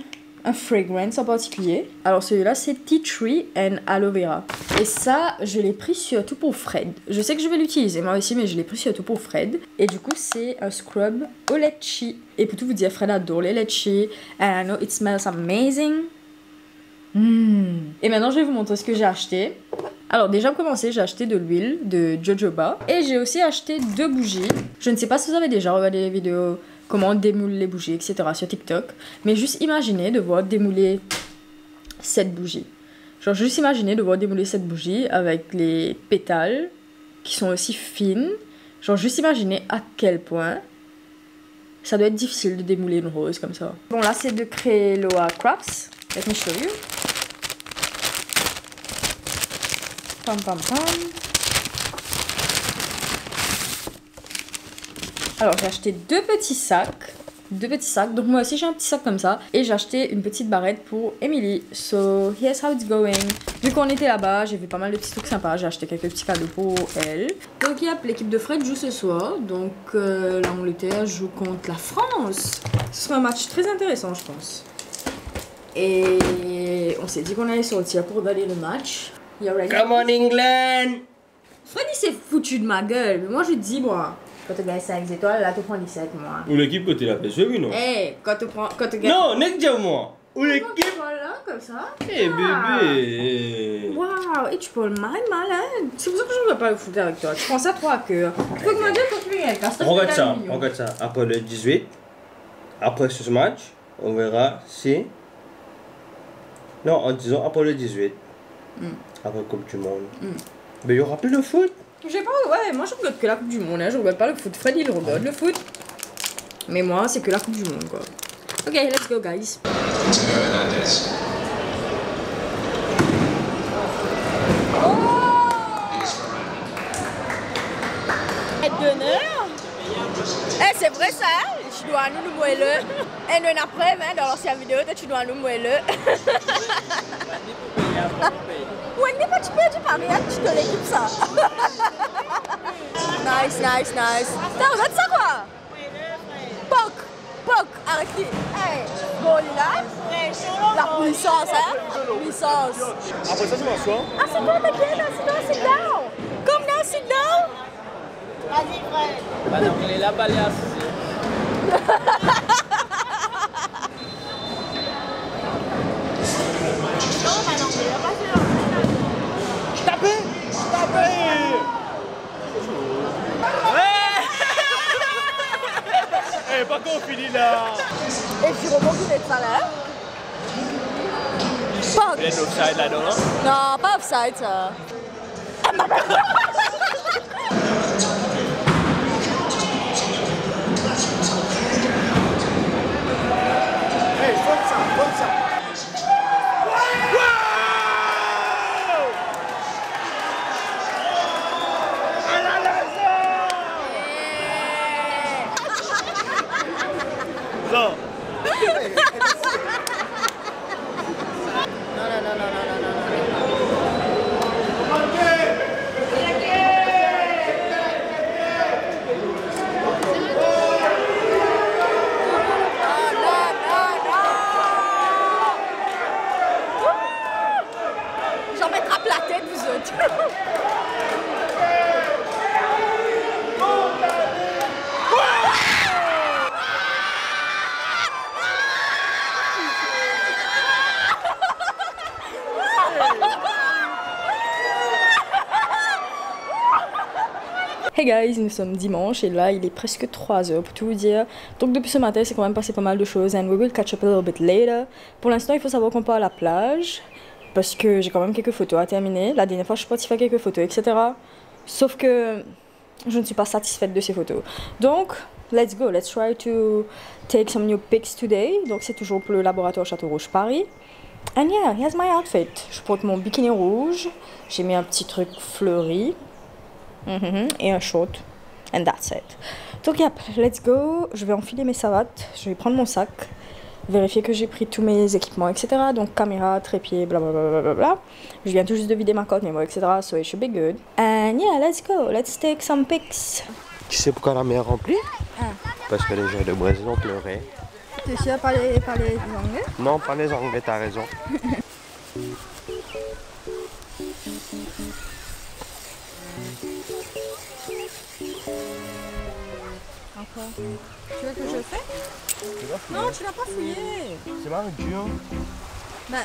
fragrance en particulier. Alors celui-là, c'est Tea Tree and Aloe Vera. Et ça, je l'ai pris surtout pour Fred. Je sais que je vais l'utiliser moi aussi, mais je l'ai pris surtout pour Fred. Et du coup, c'est un scrub au litchi. Et pour tout vous dire, Fred adore les litchi. And I know it smells amazing. Et maintenant, je vais vous montrer ce que j'ai acheté. Alors déjà pour commencer, j'ai acheté de l'huile de jojoba et j'ai aussi acheté 2 bougies. Je ne sais pas si vous avez déjà regardé les vidéos comment démouler les bougies, etc. sur TikTok, mais juste imaginez devoir démouler cette bougie. Genre juste imaginez devoir démouler cette bougie avec les pétales qui sont aussi fines. Genre juste imaginez à quel point ça doit être difficile de démouler une rose comme ça. Bon là c'est de Crayola Crafts. Let me show you. Pam pam pam. Alors j'ai acheté 2 petits sacs. Donc moi aussi j'ai un petit sac comme ça. Et j'ai acheté une petite barrette pour Emily. So here's how it's going. Vu qu'on était là-bas, j'ai vu pas mal de petits trucs sympas. J'ai acheté quelques petits cadeaux pour elle. Donc l'équipe de Fred joue ce soir. Donc l'Angleterre joue contre la France. Ce sera un match très intéressant je pense. Et on s'est dit qu'on allait sortir pour regarder le match. Come on England! Freddy s'est foutu de ma gueule, mais moi je dis moi, quand tu gagnes 5 étoiles, là tu prends 17 moi. Ou l'équipe côté la pêche, oui non? Eh, quand tu gagnes... Non, n'est-ce pas moi? Ou l'équipe... Voilà, comme ça. Eh bébé! Waouh, et tu parles malade. C'est pour ça que je ne veux pas le foot avec toi. Tu prends ça trop à cœur. Tu peux demander quand tu viens. Regarde ça. Après le 18, après ce match, on verra si... Non, en disant après le 18. Après la Coupe du Monde. Mais il y aura plus de foot. J'ai pas... Ouais, moi je regarde que la Coupe du Monde, hein. Je regarde pas le foot. Freddy il regarde le foot. Mais moi c'est que la Coupe du Monde quoi. Ok, let's go guys. D'honneur. Eh c'est vrai ça, hein? Tu dois nous moelle. Et nous après, mais dans l'ancienne vidéo, tu dois nous moelle. Ouais, n'est pas tu peux pas rien, tu te l'équipe ça. Nice. T'as regarde ça quoi? Poc, arrêtez. Hey, bon là. La puissance, hein? Puissance. Après ça, je m'assois. Ah, c'est bon, t'inquiète, sit down. Come now, sit down. Vas-y, Fred. Bah non, il est là, balé assis. Tapez! Eh, pas qu'on finit là! Et puis rebondis d'être ça là. Il y a une offside là-dedans, hein? Non, pas offside ça. J'en mettrai la tête vous autres. Hey guys, nous sommes dimanche et là il est presque 3h pour tout vous dire. Donc depuis ce matin c'est quand même passé pas mal de choses and we will catch up a little bit later. Pour l'instant il faut savoir qu'on part à la plage parce que j'ai quand même quelques photos à terminer. La dernière fois je suis partie faire quelques photos etc. Sauf que je ne suis pas satisfaite de ces photos. Donc let's go, let's try to take some new pics today. Donc c'est toujours pour le laboratoire Château Rouge Paris. And yeah, here's my outfit. Je porte mon bikini rouge, j'ai mis un petit truc fleuri. Et un short. And that's it. Donc yep, let's go. Je vais enfiler mes savates, je vais prendre mon sac, vérifier que j'ai pris tous mes équipements, etc. Donc caméra, trépied, blablabla. Je viens tout juste de vider ma coque, mais bon, etc. So it should be good. And yeah, let's go. Let's take some pics. Tu sais pourquoi la mer est remplie? Parce que les gens de Brésil ont pleuré. Tu sais parler anglais? Non, pas les Anglais, t'as raison. Encore. Tu veux que je le fasse? Non, tu l'as pas fouillé. C'est marrant, dur. Bah.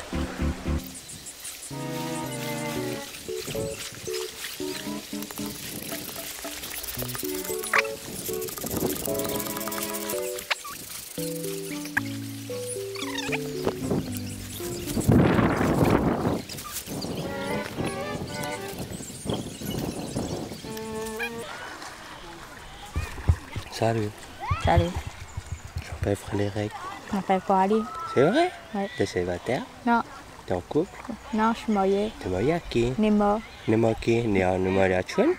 Salut. Salut. Je m'appelle Frédéric. Je m'appelle Coralie. C'est vrai? Ouais. T'es célibataire? Non. T'es en couple? Non, je suis mariée. T'es marié à qui? Nemo. Nemo qui? Nemo à Chun?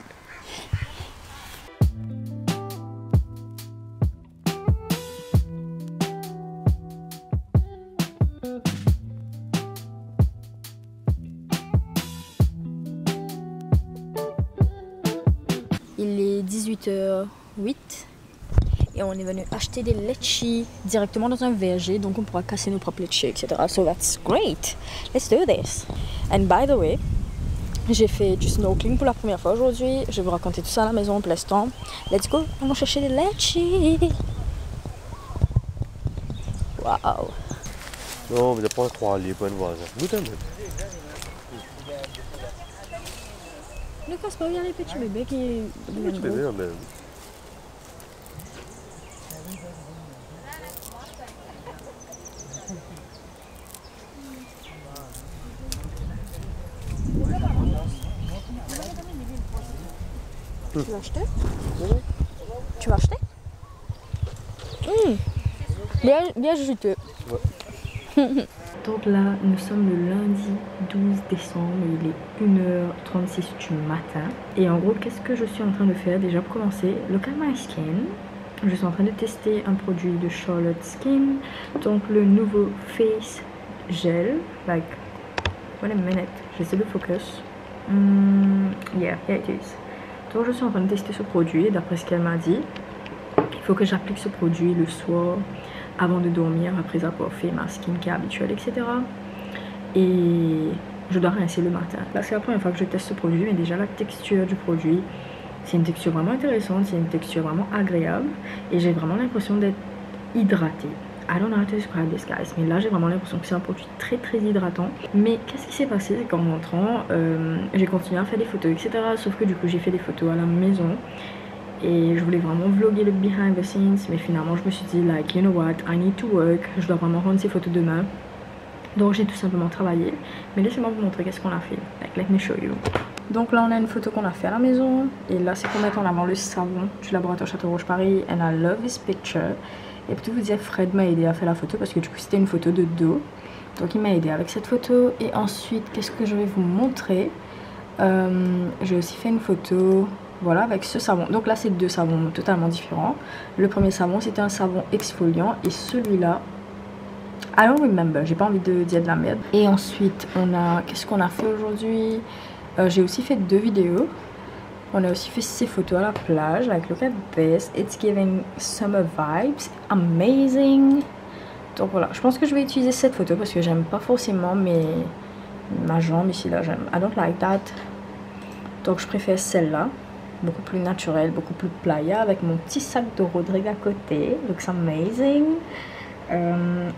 Il est 18h08 et on est venu acheter des litchis directement dans un verger, donc on pourra casser nos propres litchis, etc. So that's great. Let's do this. And by the way, j'ai fait du snorkeling pour la première fois aujourd'hui. Je vais vous raconter tout ça à la maison pour l'instant. Let's go, allons chercher des litchis. Waouh. Non, vous n'allez pas croire les bonnes voisins. Goûte un peu. Ne casse pas, regarde les petits bébés qui... Petit bébé, non, mais... Tu vas acheter? Tu vas acheter? Bien juteux. Ouais. Donc là, nous sommes le lundi 12 décembre, il est 1h36 du matin. Et en gros, qu'est-ce que je suis en train de faire? Déjà pour commencer, Look at My Skin. Je suis en train de tester un produit de Charlotte Skin. Donc le nouveau Face Gel. Like, wait a minute, j'essaie de focus. Yeah, it is. Donc je suis en train de tester ce produit et d'après ce qu'elle m'a dit, il faut que j'applique ce produit le soir avant de dormir, après avoir fait ma skincare habituelle, etc. Et je dois rincer le matin. Là, c'est la première fois que je teste ce produit, mais déjà la texture du produit, c'est une texture vraiment intéressante, c'est une texture vraiment agréable. Et j'ai vraiment l'impression d'être hydratée. I don't know how to describe this, guys. Mais là, j'ai vraiment l'impression que c'est un produit très très hydratant. Mais qu'est-ce qui s'est passé? C'est qu'en rentrant, j'ai continué à faire des photos, etc. Sauf que du coup, j'ai fait des photos à la maison. Et je voulais vraiment vlogger le behind the scenes, mais finalement je me suis dit like, you know what, I need to work, je dois vraiment rendre ces photos demain. Donc j'ai tout simplement travaillé. Mais laissez-moi vous montrer qu'est-ce qu'on a fait. Like, let me show you. Donc là on a une photo qu'on a fait à la maison. Et là c'est pour mettre en avant le savon du laboratoire Château-Rouge Paris. And I love this picture. Et pour tout vous dire, Fred m'a aidé à faire la photo parce que du coup c'était une photo de dos. Donc il m'a aidé avec cette photo. Et ensuite, qu'est-ce que je vais vous montrer? J'ai aussi fait une photo... Voilà, avec ce savon. Donc là, c'est deux savons totalement différents. Le premier savon, c'était un savon exfoliant. Et celui-là, I don't remember. J'ai pas envie de dire de la merde. Et ensuite, on a... Qu'est-ce qu'on a fait aujourd'hui? J'ai aussi fait deux vidéos. On a aussi fait ces photos à la plage. Avec look at this. It's giving summer vibes. Amazing. Donc voilà, je pense que je vais utiliser cette photo parce que j'aime pas forcément ma jambe ici. Là, j'aime. I don't like that. Donc je préfère celle-là. Beaucoup plus naturel, beaucoup plus playa, avec mon petit sac de Rodrigue à côté. Looks amazing.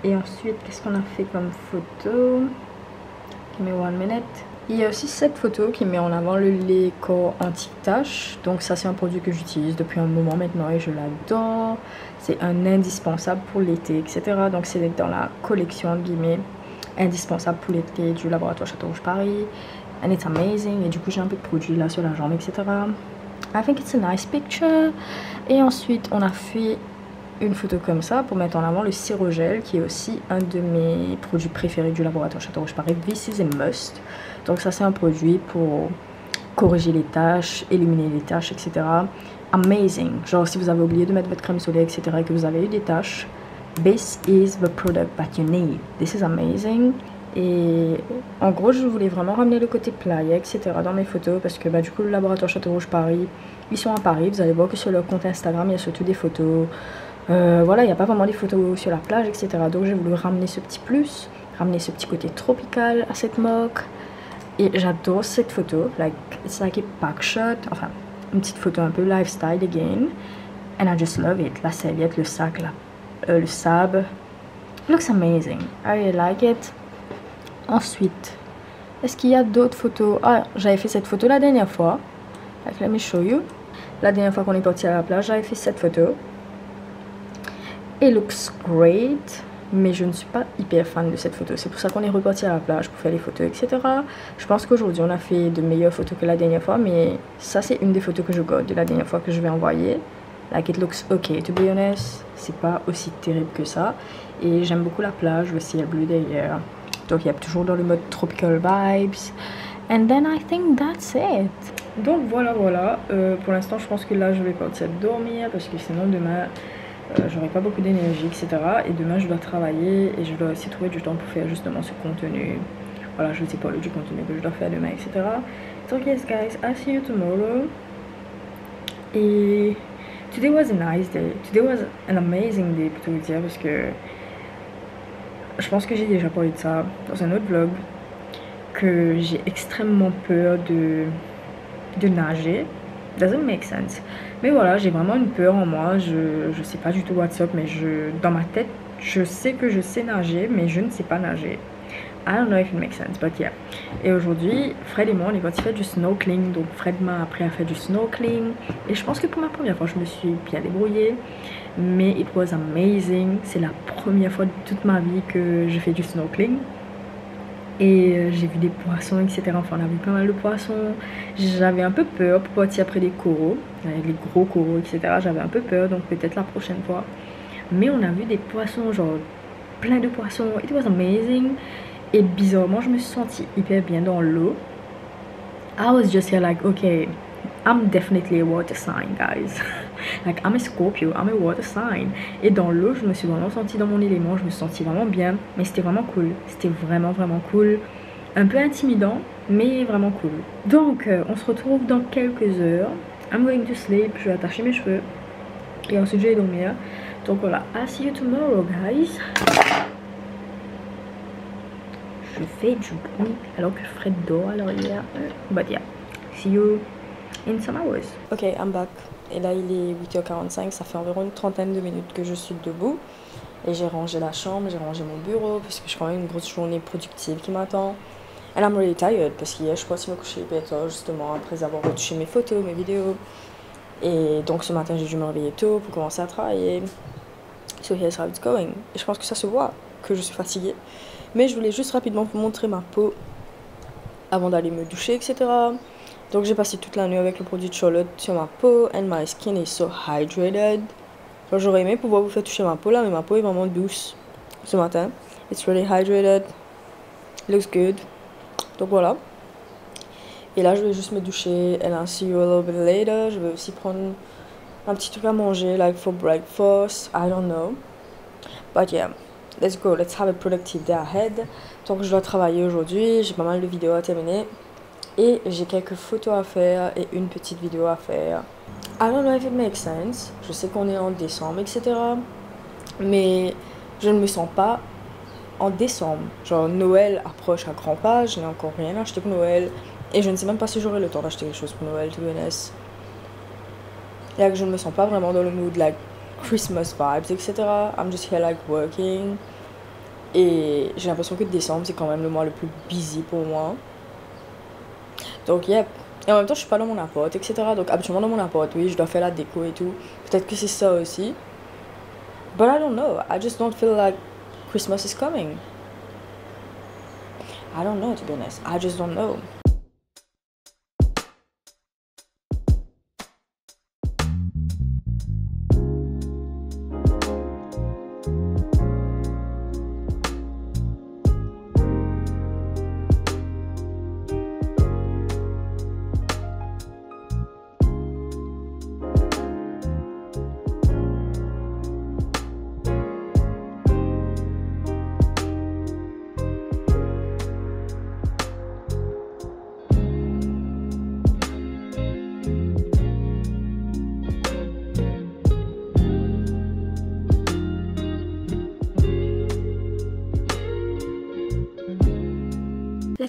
Et ensuite, qu'est-ce qu'on a fait comme photo? Give me one minute. Il y a aussi cette photo qui met en avant le lait corps anti-tache. Donc ça, c'est un produit que j'utilise depuis un moment maintenant et je l'adore. C'est un indispensable pour l'été, etc. Donc c'est dans la collection, entre guillemets, indispensable pour l'été du laboratoire Château-Rouge Paris. And it's amazing. Et du coup, j'ai un peu de produit là sur la jambe, etc. I think it's a nice picture. Et ensuite, on a fait une photo comme ça pour mettre en avant le Sirogel, qui est aussi un de mes produits préférés du laboratoire Château-Rouge Paris. This is a must. Donc ça, c'est un produit pour corriger les taches, éliminer les taches, etc. amazing. Genre si vous avez oublié de mettre votre crème solaire, etc. et que vous avez eu des taches, this is the product that you need. This is amazing. Et en gros, je voulais vraiment ramener le côté playa, etc. dans mes photos parce que du coup, le laboratoire Château Rouge Paris, ils sont à Paris. Vous allez voir que sur leur compte Instagram, il y a surtout des photos. Voilà, il n'y a pas vraiment des photos sur la plage, etc. Donc j'ai voulu ramener ce petit plus, ramener ce petit côté tropical à cette marque. Et j'adore cette photo, like, it's like a pack shot, enfin, une petite photo un peu lifestyle again. And I just love it. La serviette, le sac, le sable. It looks amazing. I really like it. Ensuite, est-ce qu'il y a d'autres photos? Ah, j'avais fait cette photo la dernière fois. Like, let me show you. La dernière fois qu'on est parti à la plage, j'avais fait cette photo. It looks great. Mais je ne suis pas hyper fan de cette photo. C'est pour ça qu'on est reparti à la plage pour faire les photos, etc. Je pense qu'aujourd'hui, on a fait de meilleures photos que la dernière fois. Mais ça, c'est une des photos que je garde de la dernière fois que je vais envoyer. Like, it looks okay, to be honest. C'est pas aussi terrible que ça. Et j'aime beaucoup la plage, le ciel bleu derrière. Donc il y a toujours dans le mode tropical vibes. And then I think that's it. Donc voilà. Pour l'instant je pense que là je vais partir dormir parce que sinon demain j'aurai pas beaucoup d'énergie, etc. Et demain je dois travailler et je dois aussi trouver du temps pour faire justement ce contenu. Voilà, je sais pas du contenu que je dois faire demain, etc. Donc yes guys, I'll see you tomorrow. Et today was a nice day. Today was an amazing day pour tout vous dire parce que je pense que j'ai déjà parlé de ça dans un autre vlog, que j'ai extrêmement peur de nager. Doesn't make sense. Mais voilà, j'ai vraiment une peur en moi. Je sais pas du tout what's up, mais dans ma tête, je sais que je sais nager, mais je ne sais pas nager. I don't know if it makes sense, but yeah. Et aujourd'hui, Fred et moi, on est parti faire du snorkeling. Donc Fred m'a appris à faire du snorkeling. Et je pense que pour ma première fois, je me suis bien débrouillée. Mais it was amazing. C'est la première fois de toute ma vie que je fais du snorkeling. Et j'ai vu des poissons, etc. Enfin, on a vu pas mal de poissons. J'avais un peu peur pour partir après des coraux. Les gros coraux, etc. J'avais un peu peur, donc peut-être la prochaine fois. Mais on a vu des poissons, genre plein de poissons. It was amazing. Et bizarrement, je me suis sentie hyper bien dans l'eau. I was just here like, okay, I'm definitely a water sign, guys. Like, I'm a Scorpio, I'm a water sign. Et dans l'eau, je me suis vraiment sentie dans mon élément, je me suis sentie vraiment bien. Mais c'était vraiment cool, c'était vraiment cool. Un peu intimidant, mais vraiment cool. Donc, on se retrouve dans quelques heures. I'm going to sleep, je vais attacher mes cheveux. Et ensuite, je vais dormir. Donc voilà, I'll see you tomorrow, guys. Je fais du bruit alors que Fred dort à l'arrière. But yeah, see you in some hours. Ok, I'm back. Et là il est 8h45, ça fait environ une trentaine de minutes que je suis debout. Et j'ai rangé la chambre, j'ai rangé mon bureau parce que j'ai quand même une grosse journée productive qui m'attend. And I'm really tired parce qu'hier je suis partie me coucher hyper tard justement après avoir retouché mes photos, mes vidéos. Et donc ce matin j'ai dû me réveiller tôt pour commencer à travailler. So here's how it's going. Et je pense que ça se voit que je suis fatiguée. Mais je voulais juste rapidement vous montrer ma peau avant d'aller me doucher, etc. Donc j'ai passé toute la nuit avec le produit de Charlotte sur ma peau. And my skin is so hydrated. J'aurais aimé pouvoir vous faire toucher ma peau là, mais ma peau est vraiment douce ce matin. It's really hydrated. Looks good. Donc voilà. Et là je vais juste me doucher. And I'll see you a little bit later. Je vais aussi prendre un petit truc à manger, like for breakfast. I don't know. But yeah. Let's go, let's have a productive day ahead. Donc je dois travailler aujourd'hui, j'ai pas mal de vidéos à terminer. Et j'ai quelques photos à faire et une petite vidéo à faire. I don't know if it makes sense. Je sais qu'on est en décembre, etc. Mais je ne me sens pas en décembre. Genre Noël approche à grands pas, je n'ai encore rien acheté pour Noël. Et je ne sais même pas si j'aurai le temps d'acheter quelque chose pour Noël, to be honest. Là que je ne me sens pas vraiment dans le mood, like Christmas vibes, etc. I'm just here like working. Et j'ai l'impression que décembre c'est quand même le mois le plus busy pour moi. Donc yep. Et en même temps je suis pas dans mon appart, etc. Donc habituellement dans mon appart, oui, je dois faire la déco et tout. Peut-être que c'est ça aussi. But I don't know. I just don't feel like Christmas is coming. I don't know, to be honest. I just don't know.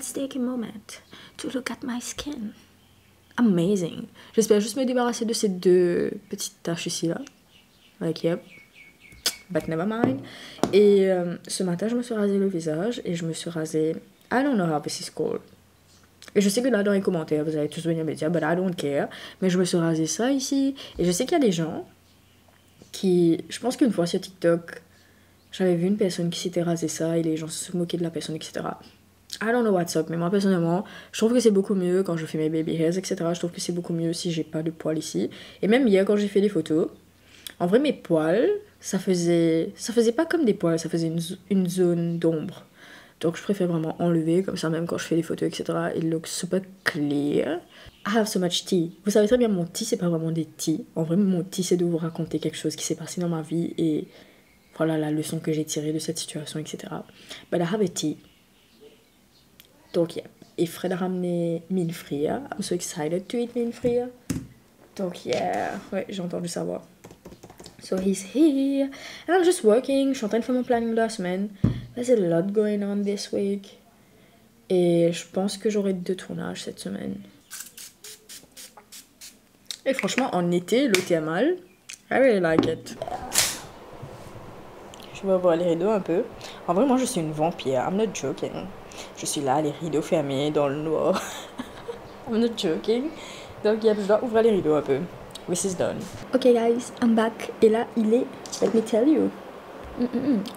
breathtaking moment to look at my skin. Amazing. J'espère juste me débarrasser de ces 2 petites taches ici là. Like yep. But never mind. Et ce matin, je me suis rasé le visage et je me suis rasé. I don't know how this is called. Et je sais que là, dans les commentaires, vous allez tous venir me dire, but I don't care. Mais je me suis rasé ça ici. Et je sais qu'il y a des gens qui. Je pense qu'une fois sur TikTok, j'avais vu une personne qui s'était rasé ça et les gens se moquaient de la personne, etc. I don't know what's up. Mais moi, personnellement, je trouve que c'est beaucoup mieux quand je fais mes baby hairs, etc. Je trouve que c'est beaucoup mieux si j'ai pas de poils ici. Et même hier, quand j'ai fait des photos, en vrai, mes poils, ça faisait pas comme des poils, ça faisait une zone d'ombre. Donc je préfère vraiment enlever, comme ça même quand je fais des photos, etc. It looks super clear. I have so much tea. Vous savez très bien, mon tea, c'est pas vraiment des tea. En vrai, mon tea, c'est de vous raconter quelque chose qui s'est passé dans ma vie et voilà la leçon que j'ai tirée de cette situation, etc. But I have a tea. Donc, yeah. Et Fred a ramené mille frits. I'm so excited to eat mille frits. Donc, yeah. Ouais, j'ai entendu savoir. So he's here. And I'm just working. Je suis en train de faire mon planning de la semaine. There's a lot going on this week. Et je pense que j'aurai 2 tournages cette semaine. Et franchement, en été, l'eau est mal. I really like it. Je vais voir les rideaux un peu. En vrai, moi, je suis une vampire. I'm not joking. Je suis là, les rideaux fermés, dans le noir. I'm not joking. Donc, je dois ouvrir les rideaux un peu. This is done. Ok, guys, I'm back. Et là, il est... Let me tell you.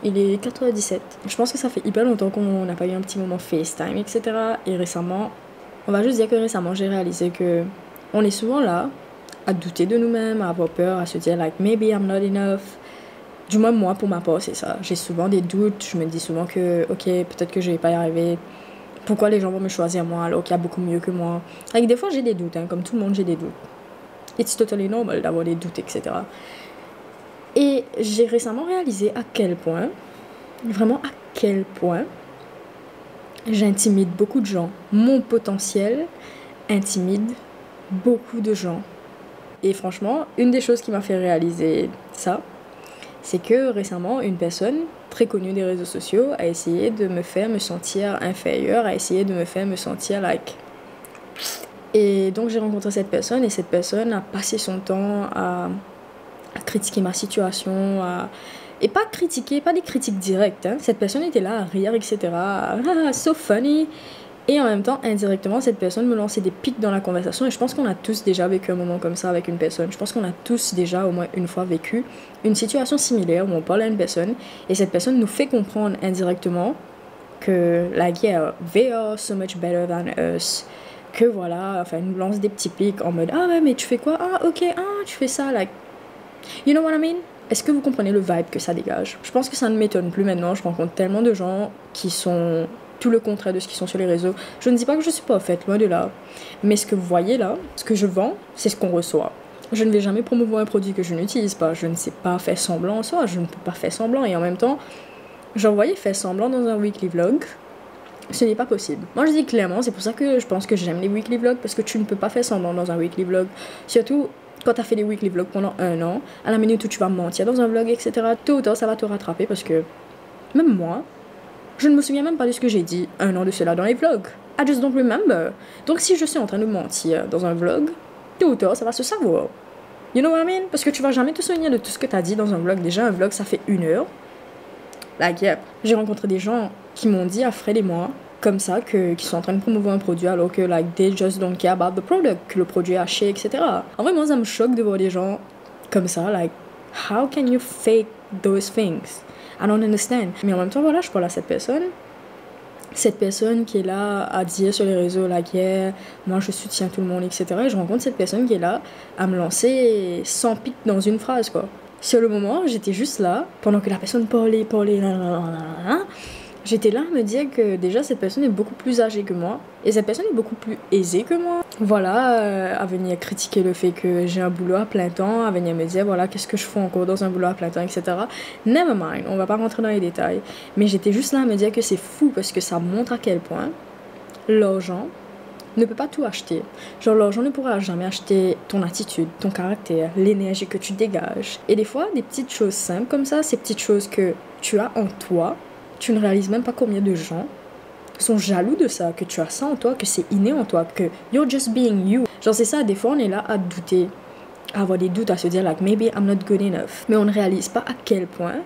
Il est 4h17. Je pense que ça fait hyper longtemps qu'on n'a pas eu un petit moment FaceTime, etc. Et récemment, on va juste dire que récemment, j'ai réalisé que on est souvent là à douter de nous-mêmes, à avoir peur, à se dire like maybe I'm not enough. Du moins moi pour ma part c'est ça. J'ai souvent des doutes. Je me dis souvent que ok peut-être que je vais pas y arriver. Pourquoi les gens vont me choisir moi alors qu'il y a beaucoup mieux que moi. Avec des fois j'ai des doutes, hein, comme tout le monde j'ai des doutes. It's totally normal d'avoir des doutes, etc. Et j'ai récemment réalisé à quel point, vraiment à quel point, j'intimide beaucoup de gens. Mon potentiel intimide beaucoup de gens. Et franchement, une des choses qui m'a fait réaliser ça, c'est que récemment, une personne très connue des réseaux sociaux a essayé de me faire me sentir inférieure, a essayé de me faire me sentir like... Et donc j'ai rencontré cette personne et cette personne a passé son temps à critiquer ma situation, et pas critiquer, pas des critiques directes, hein. Cette personne était là à rire, etc. Ah, so funny. Et en même temps, indirectement, cette personne me lançait des pics dans la conversation et je pense qu'on a tous déjà vécu un moment comme ça avec une personne. Je pense qu'on a tous déjà au moins une fois vécu une situation similaire où on parle à une personne et cette personne nous fait comprendre indirectement que like yeah, they are so much better than us. Que voilà, enfin, elle nous lance des petits pics en mode ah ouais mais tu fais quoi, ah ok, ah tu fais ça, like you know what I mean? Est-ce que vous comprenez le vibe que ça dégage? Je pense que ça ne m'étonne plus maintenant, je rencontre tellement de gens qui sont tout le contraire de ce qui sont sur les réseaux. Je ne dis pas que je suis parfaite, loin de là, mais ce que vous voyez là, ce que je vends, c'est ce qu'on reçoit. Je ne vais jamais promouvoir un produit que je n'utilise pas, je ne sais pas faire semblant en soi, je ne peux pas faire semblant et en même temps, j'envoyais faire semblant dans un weekly vlog. Ce n'est pas possible. Moi je dis clairement, c'est pour ça que je pense que j'aime les weekly vlogs, parce que tu ne peux pas faire semblant dans un weekly vlog. Surtout quand tu as fait des weekly vlogs pendant 1 an, à la minute où tu vas mentir dans un vlog, etc., tôt ou tard ça va te rattraper parce que même moi, je ne me souviens même pas de ce que j'ai dit 1 an de cela dans les vlogs. I just don't remember. Donc si je suis en train de mentir dans un vlog, tôt ou tard ça va se savoir. You know what I mean? Parce que tu vas jamais te souvenir de tout ce que tu as dit dans un vlog. Déjà un vlog ça fait 1 heure. Like yep. J'ai rencontré des gens qui m'ont dit à Fred et moi comme ça qui sont en train de promouvoir un produit alors que like they just don't care about the product, que le produit est haché, etc. En vrai moi ça me choque de voir des gens comme ça, like how can you fake those things? I don't understand. Mais en même temps voilà, je parle à cette personne qui est là à dire sur les réseaux like yeah, moi je soutiens tout le monde, etc. Et je rencontre cette personne qui est là à me lancer sans pic dans une phrase quoi. Sur le moment j'étais juste là pendant que la personne parlait j'étais là à me dire que déjà cette personne est beaucoup plus âgée que moi et cette personne est beaucoup plus aisée que moi. Voilà, à venir critiquer le fait que j'ai un boulot à plein temps, à venir me dire voilà qu'est-ce que je fais encore dans un boulot à plein temps, etc. Never mind, on va pas rentrer dans les détails. Mais j'étais juste là à me dire que c'est fou parce que ça montre à quel point l'argent ne peut pas tout acheter. Genre l'argent ne pourra jamais acheter ton attitude, ton caractère, l'énergie que tu dégages. Et des fois, des petites choses simples comme ça, ces petites choses que tu as en toi, tu ne réalises même pas combien de gens sont jaloux de ça, que tu as ça en toi, que c'est inné en toi, que you're just being you. Genre c'est ça, des fois on est là à douter, à avoir des doutes, à se dire like maybe I'm not good enough. Mais on ne réalise pas à quel point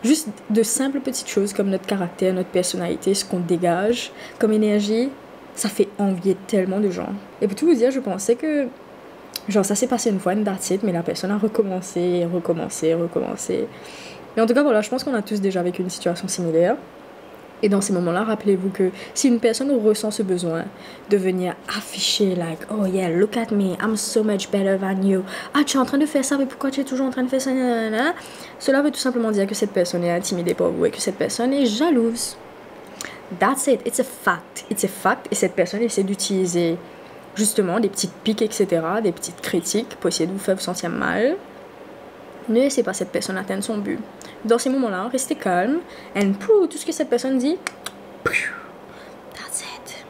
juste de simples petites choses comme notre caractère, notre personnalité, ce qu'on dégage comme énergie, ça fait envier tellement de gens. Et pour tout vous dire, je pensais que genre ça s'est passé une fois, une that's it, mais la personne a recommencé. Mais en tout cas voilà, je pense qu'on a tous déjà vécu une situation similaire. Et dans ces moments-là, rappelez-vous que si une personne ressent ce besoin de venir afficher like oh yeah, look at me, I'm so much better than you. Ah, tu es en train de faire ça, mais pourquoi tu es toujours en train de faire ça? Nanana. Cela veut tout simplement dire que cette personne est intimidée par vous et que cette personne est jalouse. That's it, it's a fact. It's a fact. Et cette personne essaie d'utiliser justement des petites piques, etc., des petites critiques pour essayer de vous faire vous sentir mal. Ne laissez pas cette personne atteindre son but. Dans ces moments-là, restez calme. And tout ce que cette personne dit, that's it.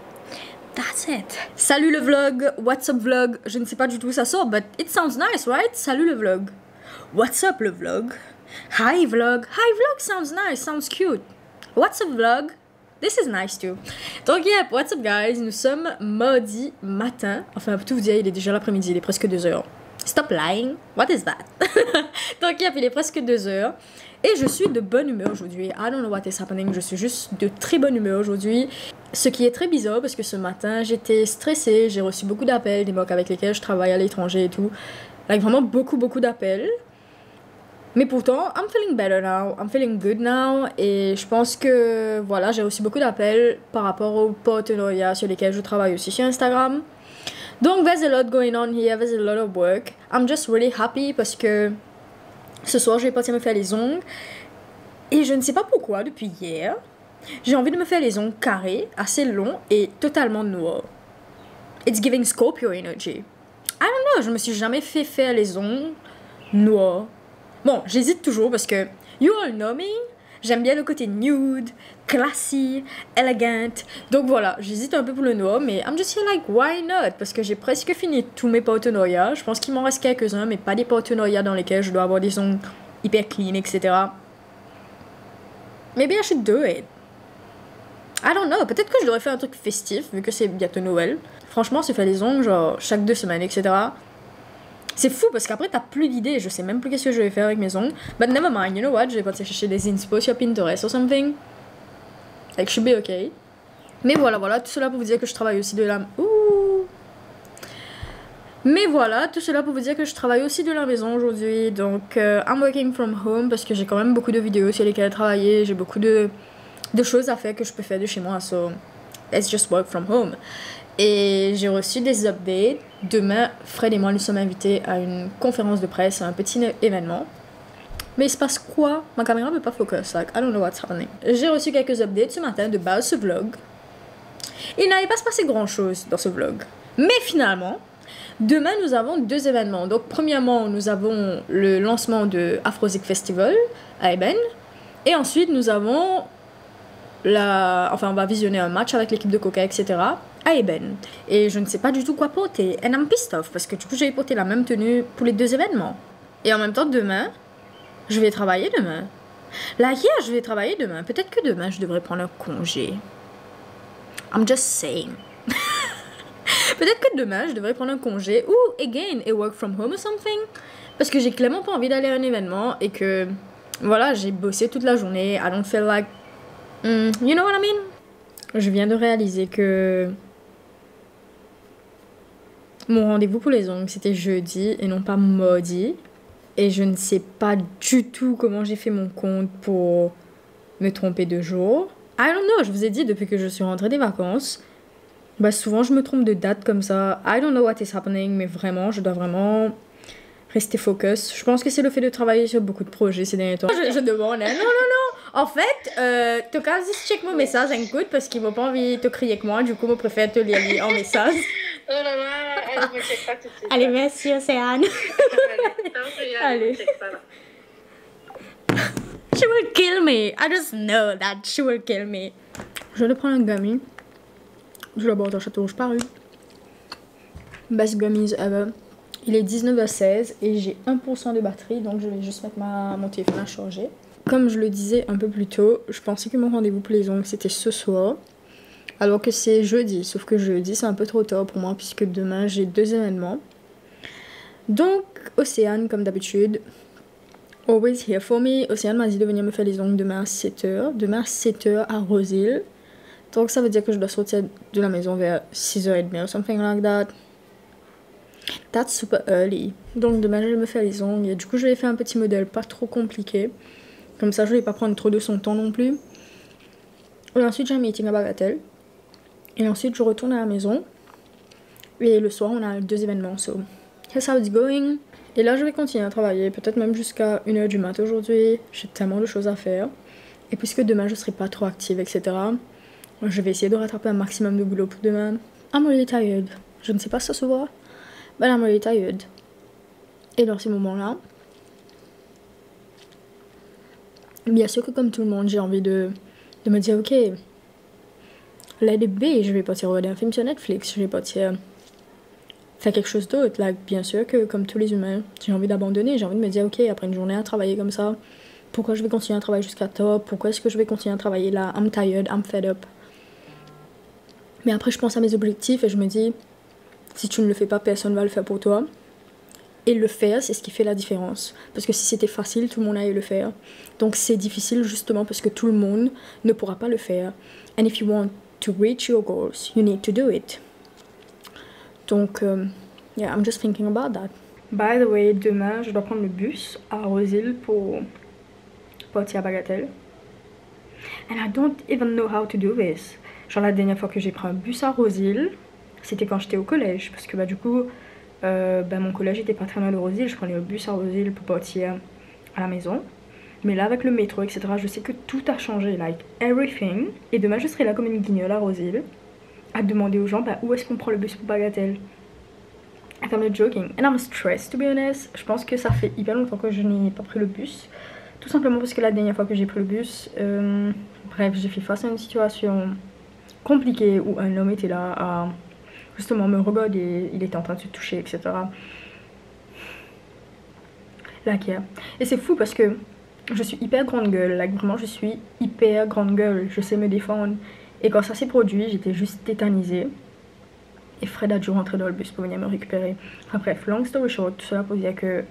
That's it. Salut le vlog. What's up vlog? Je ne sais pas du tout où ça sort, but it sounds nice, right? Salut le vlog. What's up le vlog? Hi vlog. Hi vlog sounds nice, sounds cute. What's up vlog? This is nice too. Donc, yep, what's up guys? Nous sommes mardi matin. Enfin, pour tout vous dire, il est déjà l'après-midi, il est presque 2h. Stop lying. What is that? Donc, yep, il est presque 2h. Et je suis de bonne humeur aujourd'hui. I don't know what is happening. Je suis juste de très bonne humeur aujourd'hui. Ce qui est très bizarre parce que ce matin, j'étais stressée. J'ai reçu beaucoup d'appels des mecs avec lesquels je travaille à l'étranger et tout. Like, vraiment beaucoup d'appels. Mais pourtant, I'm feeling better now, I'm feeling good now, et je pense que, voilà, j'ai reçu beaucoup d'appels par rapport aux partenariats sur lesquels je travaille aussi sur Instagram. Donc, there's a lot going on here, there's a lot of work. I'm just really happy parce que ce soir, je vais partir me faire les ongles, et je ne sais pas pourquoi, depuis hier, j'ai envie de me faire les ongles carrés, assez longs et totalement noirs. It's giving Scorpio energy. I don't know, je me suis jamais fait faire les ongles noirs. Bon, j'hésite toujours parce que, you all know me, j'aime bien le côté nude, classy, elegant. Donc voilà, j'hésite un peu pour le noir, mais I'm just here like, why not? Parce que j'ai presque fini tous mes partenariats. Je pense qu'il m'en reste quelques-uns, mais pas des partenariats dans lesquels je dois avoir des ongles hyper clean, etc. Maybe I should do it. I don't know, peut-être que je devrais faire un truc festif, vu que c'est bientôt Noël. Franchement, se faire les ongles, genre, chaque 2 semaines, etc. C'est fou parce qu'après t'as plus d'idées, je sais même plus qu'est-ce que je vais faire avec mes ongles. But never mind, you know what, je vais partir chercher des inspo sur Pinterest or something. Like, should be okay. Mais voilà, tout cela pour vous dire que je travaille aussi de la... Mais voilà, tout cela pour vous dire que je travaille aussi de la maison aujourd'hui. Donc, I'm working from home parce que j'ai quand même beaucoup de vidéos sur lesquelles travailler. J'ai beaucoup de choses à faire que je peux faire de chez moi. So, let's just work from home. Et j'ai reçu des updates. Demain, Fred et moi, nous sommes invités à une conférence de presse, à un petit événement. Mais il se passe quoi? Ma caméra ne veut pas focus, like, I don't know what's happening. J'ai reçu quelques updates ce matin de base, ce vlog. Il n'allait pas se passer grand chose dans ce vlog. Mais finalement, demain, nous avons 2 événements. Donc, premièrement, nous avons le lancement de Afrozik Festival à Eben. Et ensuite, nous avons Enfin, on va visionner un match avec l'équipe de Coca, etc. à Eben. Et je ne sais pas du tout quoi porter. And I'm pissed off parce que du coup, j'ai porté la même tenue pour les 2 événements. Et en même temps, demain, je vais travailler demain. Like, yeah, je vais travailler demain. Peut-être que demain, je devrais prendre un congé. I'm just saying. Peut-être que demain, je devrais prendre un congé ou, again, a work from home or something. Parce que j'ai clairement pas envie d'aller à un événement et que, voilà, j'ai bossé toute la journée. I don't feel like... you know what I mean? Je viens de réaliser que mon rendez-vous pour les ongles, c'était jeudi et non pas mardi. Et je ne sais pas du tout comment j'ai fait mon compte pour me tromper de jour. I don't know, je vous ai dit, depuis que je suis rentrée des vacances, bah souvent je me trompe de date comme ça. I don't know what is happening, mais vraiment, je dois vraiment rester focus. Je pense que c'est le fait de travailler sur beaucoup de projets ces derniers temps. Je demande, hein, non. En fait, tu as juste check mon message un coup parce qu'ils m'ont pas envie de te crier que moi. Du coup, je préfère te lire en message. Oh là là, elle me check pas tout de suite. Allez, merci, c'est Anne. Allez. She will kill me. I just know that she will kill me. Je vais prendre un gummy. Je l'ai boire dans Château Rouge Paru. Best gummies ever. Il est 19h16 et j'ai 1% de batterie, donc je vais juste mettre mon téléphone à charger. Comme je le disais un peu plus tôt, je pensais que mon rendez-vous pour les ongles c'était ce soir. Alors que c'est jeudi, sauf que jeudi c'est un peu trop tard pour moi puisque demain j'ai 2 événements. Donc Océane comme d'habitude, always here for me. Océane m'a dit de venir me faire les ongles demain à 7h. Demain à 7h à Roseville. Donc ça veut dire que je dois sortir de la maison vers 6h30 or something like that. That's super early. Donc demain je vais me faire les ongles. Et du coup je vais faire un petit modèle pas trop compliqué. Comme ça je vais pas prendre trop de son temps non plus. Et ensuite j'ai un meeting à Bagatelle. Et ensuite je retourne à la maison. Et le soir on a 2 événements. So here's how it's going. Et là je vais continuer à travailler. Peut-être même jusqu'à 1h du mat aujourd'hui. J'ai tellement de choses à faire. Et puisque demain je serai pas trop active etc. Je vais essayer de rattraper un maximum de boulot pour demain. I'm really tired. Je ne sais pas si ça se voit. But I'm really tired. Et dans ces moments-là, bien sûr que comme tout le monde, j'ai envie de me dire ok, let it be, je vais partir regarder un film sur Netflix, je vais partir faire quelque chose d'autre. Like, bien sûr que comme tous les humains, j'ai envie d'abandonner, j'ai envie de me dire ok, après une journée à travailler comme ça, pourquoi je vais continuer à travailler jusqu'à tard, pourquoi est-ce que je vais continuer à travailler là, I'm tired, I'm fed up. Mais après je pense à mes objectifs et je me dis, si tu ne le fais pas, personne ne va le faire pour toi. Et le faire, c'est ce qui fait la différence. Parce que si c'était facile, tout le monde allait le faire. Donc c'est difficile justement parce que tout le monde ne pourra pas le faire. And if you want to reach your goals, you need to do it. Donc, yeah, I'm just thinking about that. By the way, demain, je dois prendre le bus à Roseville pour partir à Bagatelle. And I don't even know how to do this. Genre la dernière fois que j'ai pris un bus à Roseville, c'était quand j'étais au collège. Parce que bah du coup... mon collège était pas très loin de Roseville, je prenais le bus à Roseville pour partir à la maison. Mais là avec le métro etc, je sais que tout a changé, like everything. Et demain je serai là comme une guignole à Roseville à demander aux gens où est-ce qu'on prend le bus pour Bagatelle. And I'm not joking, and I'm stressed to be honest. Je pense que ça fait hyper longtemps que je n'ai pas pris le bus. Tout simplement parce que la dernière fois que j'ai pris le bus, bref, j'ai fait face à une situation compliquée où un homme était là à... justement me regarder, il était en train de se toucher, etc. Like, yeah. Et c'est fou parce que je suis hyper grande gueule, like, vraiment je suis hyper grande gueule, je sais me défendre. Et quand ça s'est produit, j'étais juste tétanisée. Et Fred a dû rentrer dans le bus pour venir me récupérer. Enfin bref, long story short, tout cela pour dire que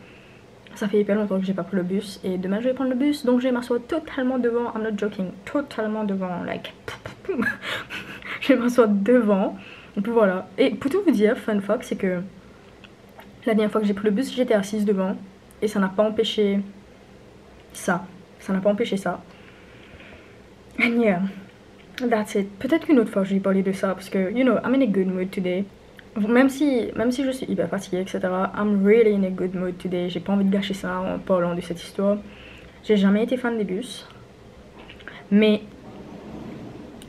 ça fait hyper longtemps que j'ai pas pris le bus. Et demain je vais prendre le bus, donc je vais m'asseoir totalement devant, I'm not joking, totalement devant, like... je vais m'asseoir devant. Et puis voilà. Et pour tout vous dire, fun fact, c'est que la dernière fois que j'ai pris le bus, j'étais assise devant. Et ça n'a pas empêché ça. Ça n'a pas empêché ça. And yeah, that's it. Peut-être qu'une autre fois je vais parler de ça parce que, you know, I'm in a good mood today. Même si je suis hyper fatiguée, etc. I'm really in a good mood today. J'ai pas envie de gâcher ça en parlant de cette histoire. J'ai jamais été fan des bus. Mais,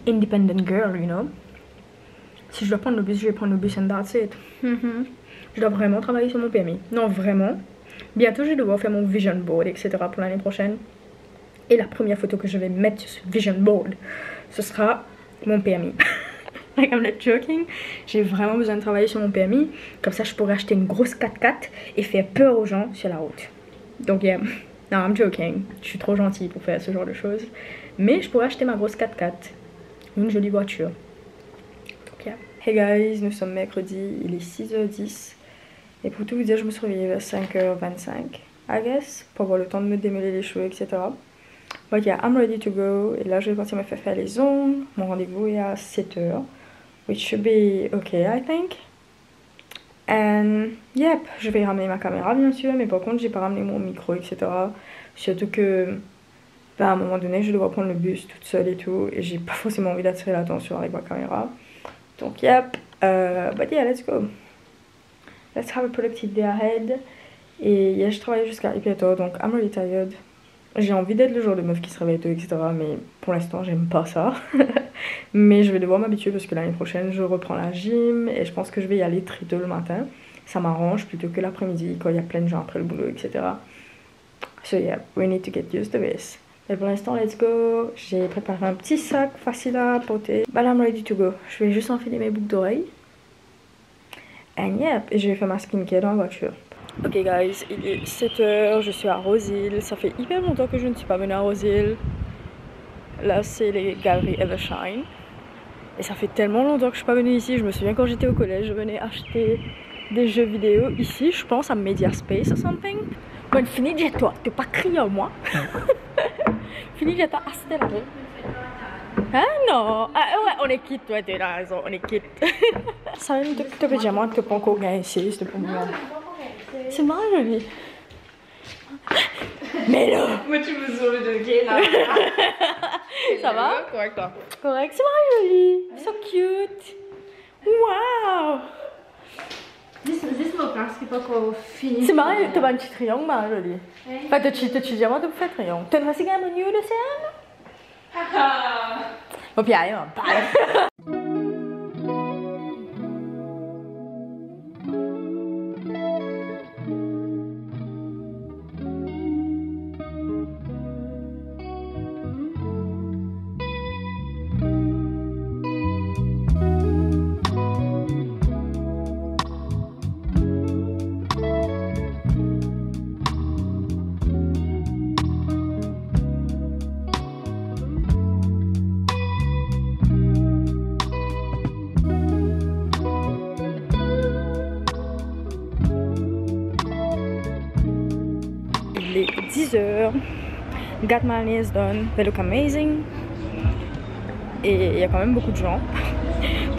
independent girl, you know. Si je dois prendre le bus, je vais prendre le bus and that's it. Je dois vraiment travailler sur mon permis. Non, vraiment. Bientôt, je vais devoir faire mon vision board, etc. pour l'année prochaine. Et la première photo que je vais mettre sur ce vision board, ce sera mon permis. Like, I'm not joking. J'ai vraiment besoin de travailler sur mon permis. Comme ça, je pourrais acheter une grosse 4x4 et faire peur aux gens sur la route. Donc, yeah. Non, I'm joking. Je suis trop gentille pour faire ce genre de choses. Mais je pourrais acheter ma grosse 4x4. Une jolie voiture. Hey guys, nous sommes mercredi, il est 6h10 et pour tout vous dire je me suis réveillée vers 5h25 I guess, pour avoir le temps de me démêler les cheveux etc. But yeah, I'm ready to go et là je vais partir me faire les ongles, mon rendez-vous est à 7h which should be okay I think. And yep, je vais ramener ma caméra bien sûr mais par contre j'ai pas ramené mon micro etc. Surtout que ben, à un moment donné je dois prendre le bus toute seule et tout et j'ai pas forcément envie d'attirer l'attention avec ma caméra. Donc, yep, but yeah, let's go. Let's have a productive day ahead. Et yeah, je travaille jusqu'à hyper tard, donc I'm really tired. J'ai envie d'être le genre de meuf qui se réveille tôt, etc. Mais pour l'instant, j'aime pas ça. Mais je vais devoir m'habituer parce que l'année prochaine, je reprends la gym. Et je pense que je vais y aller très tôt le matin. Ça m'arrange plutôt que l'après-midi, quand il y a plein de gens après le boulot, etc. So yeah, we need to get used to this. Et pour l'instant, let's go. J'ai préparé un petit sac facile à porter. But I'm ready to go. Je vais juste enfiler mes boucles d'oreilles. And yep, et je vais faire ma skincare dans la voiture. Ok guys, il est 7h, je suis à Roseville. Ça fait hyper longtemps que je ne suis pas venue à Roseville. Là, c'est les galeries Evershine. Et ça fait tellement longtemps que je suis pas venue ici. Je me souviens quand j'étais au collège, je venais acheter des jeux vidéo ici, je pense à Mediaspace ou something. Bon, fini de toi, t'es pas crié à moi. Fini de toi, c'était là. Ah non, ah ouais, on est quitte, toi, t'as raison, on est quitte. Ça va te péter moi que t'as pas encore gagné ici, c'était pour moi. C'est marrant, joli. Mais là! Moi, tu me sauves de là. Ça va? Correct, toi. Correct, c'est marrant, joli. So cute. Wow! Juste mon place qui n'est pas encore fini. C'est marrant, t'as pas un petit triangle, marrant, joli. Enfin, t'as-tu diamant, t'as fait triangle. T'as une racine à mon niveau de scène? Bon, puis allez, on parle. Il est 10h. Got my nails done. They look amazing. Et il y a quand même beaucoup de gens.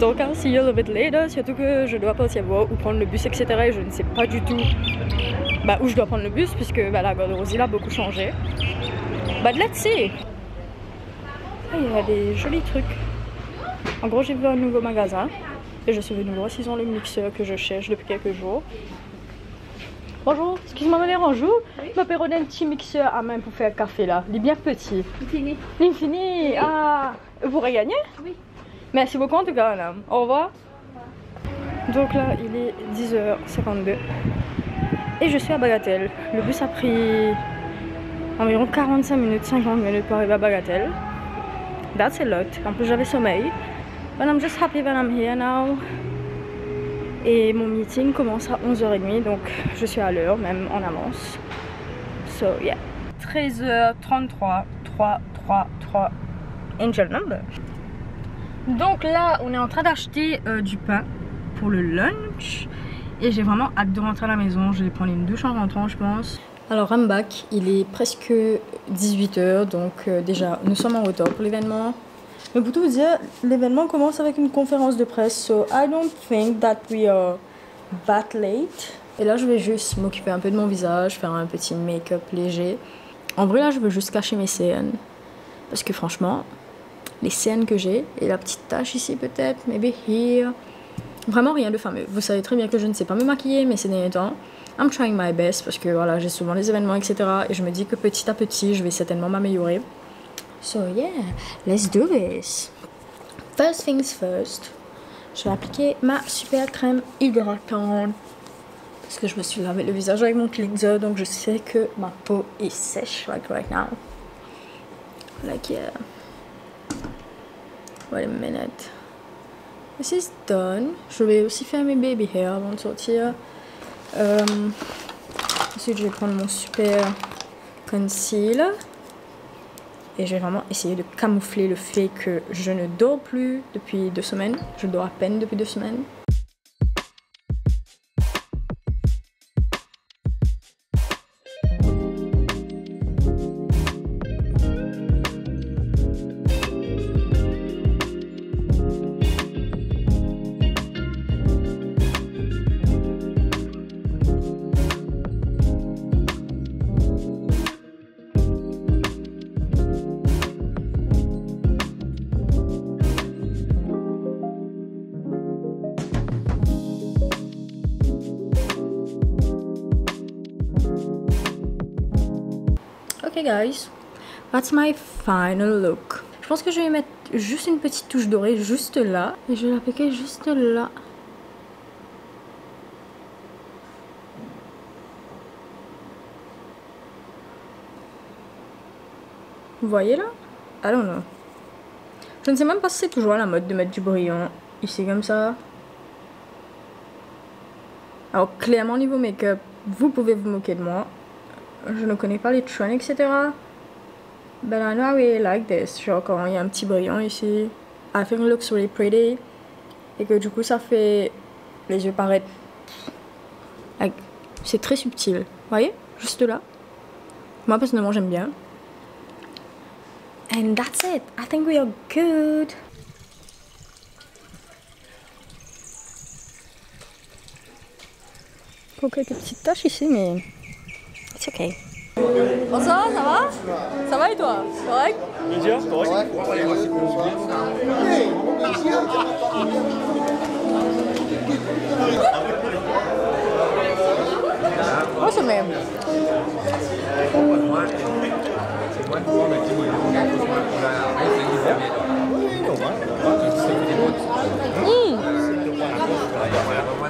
Donc, I'll see you a little bit later. Surtout que je dois partir voir ou prendre le bus, etc. Et je ne sais pas du tout où je dois prendre le bus, puisque la gare de Rosie a beaucoup changé. But let's see. Il y a des jolis trucs. En gros, j'ai vu un nouveau magasin. Et je suis venue voir s'ils ont le mixeur que je cherche depuis quelques jours. Bonjour, excuse-moi de déranger. Oui. Je m'appelle un petit mixeur à main pour faire café là. Il est bien petit. Infini. L'infini. Oui. Ah, vous regagner? Oui. Merci beaucoup en tout cas, madame. Au revoir. Donc là, il est 10h52. Et je suis à Bagatelle. Le bus a pris environ 45 minutes, 50 minutes pour arriver à Bagatelle. That's a lot. En plus, j'avais sommeil. But I'm just happy that I'm here now. Et mon meeting commence à 11h30, donc je suis à l'heure, même en avance. So yeah. 13h33, 3, 3, 3, angel number. Donc là, on est en train d'acheter du pain pour le lunch. Et j'ai vraiment hâte de rentrer à la maison. Je vais prendre une douche en rentrant, je pense. Alors, I'm back. Il est presque 18h, donc déjà, nous sommes en retard pour l'événement. Mais pour tout vous dire, l'événement commence avec une conférence de presse. So I don't think that we are that late. Et là, je vais juste m'occuper un peu de mon visage, faire un petit make-up léger. En vrai, là, je veux juste cacher mes cernes. Parce que franchement, les cernes que j'ai, et la petite tache ici peut-être, maybe here. Vraiment rien de fameux. Vous savez très bien que je ne sais pas me maquiller, mais ces derniers temps, I'm trying my best. Parce que voilà, j'ai souvent des événements, etc. Et je me dis que petit à petit, je vais certainement m'améliorer. So yeah, let's do this. First things first, je vais appliquer ma super crème hydratante. Parce que je me suis lavé le visage avec mon cleanser, donc je sais que ma peau est sèche like right now. Like yeah. Wait a minute. This is done. Je vais aussi faire mes baby hair avant de sortir. Ensuite, je vais prendre mon super concealer. Et je vais vraiment essayer de camoufler le fait que je ne dors plus depuis 2 semaines. Je dors à peine depuis 2 semaines. Ok guys, that's my final look. Je pense que je vais mettre juste une petite touche dorée juste là. Et je vais l'appliquer juste là. Vous voyez là? I don't know. Je ne sais même pas si c'est toujours à la mode de mettre du brillant ici comme ça. Alors clairement niveau make-up, vous pouvez vous moquer de moi. Je ne connais pas les trends, etc. But I know I really like this. Genre quand il y a un petit brillant ici. I think it looks really pretty. Et que du coup, ça fait les yeux paraître. C'est très subtil. Vous voyez? Juste là. Moi, personnellement, j'aime bien. And that's it. I think we are good. Quelques petites taches ici, mais it's okay. Bonsoir, ça va? Ça va et toi? Correct? Oh, c'est même.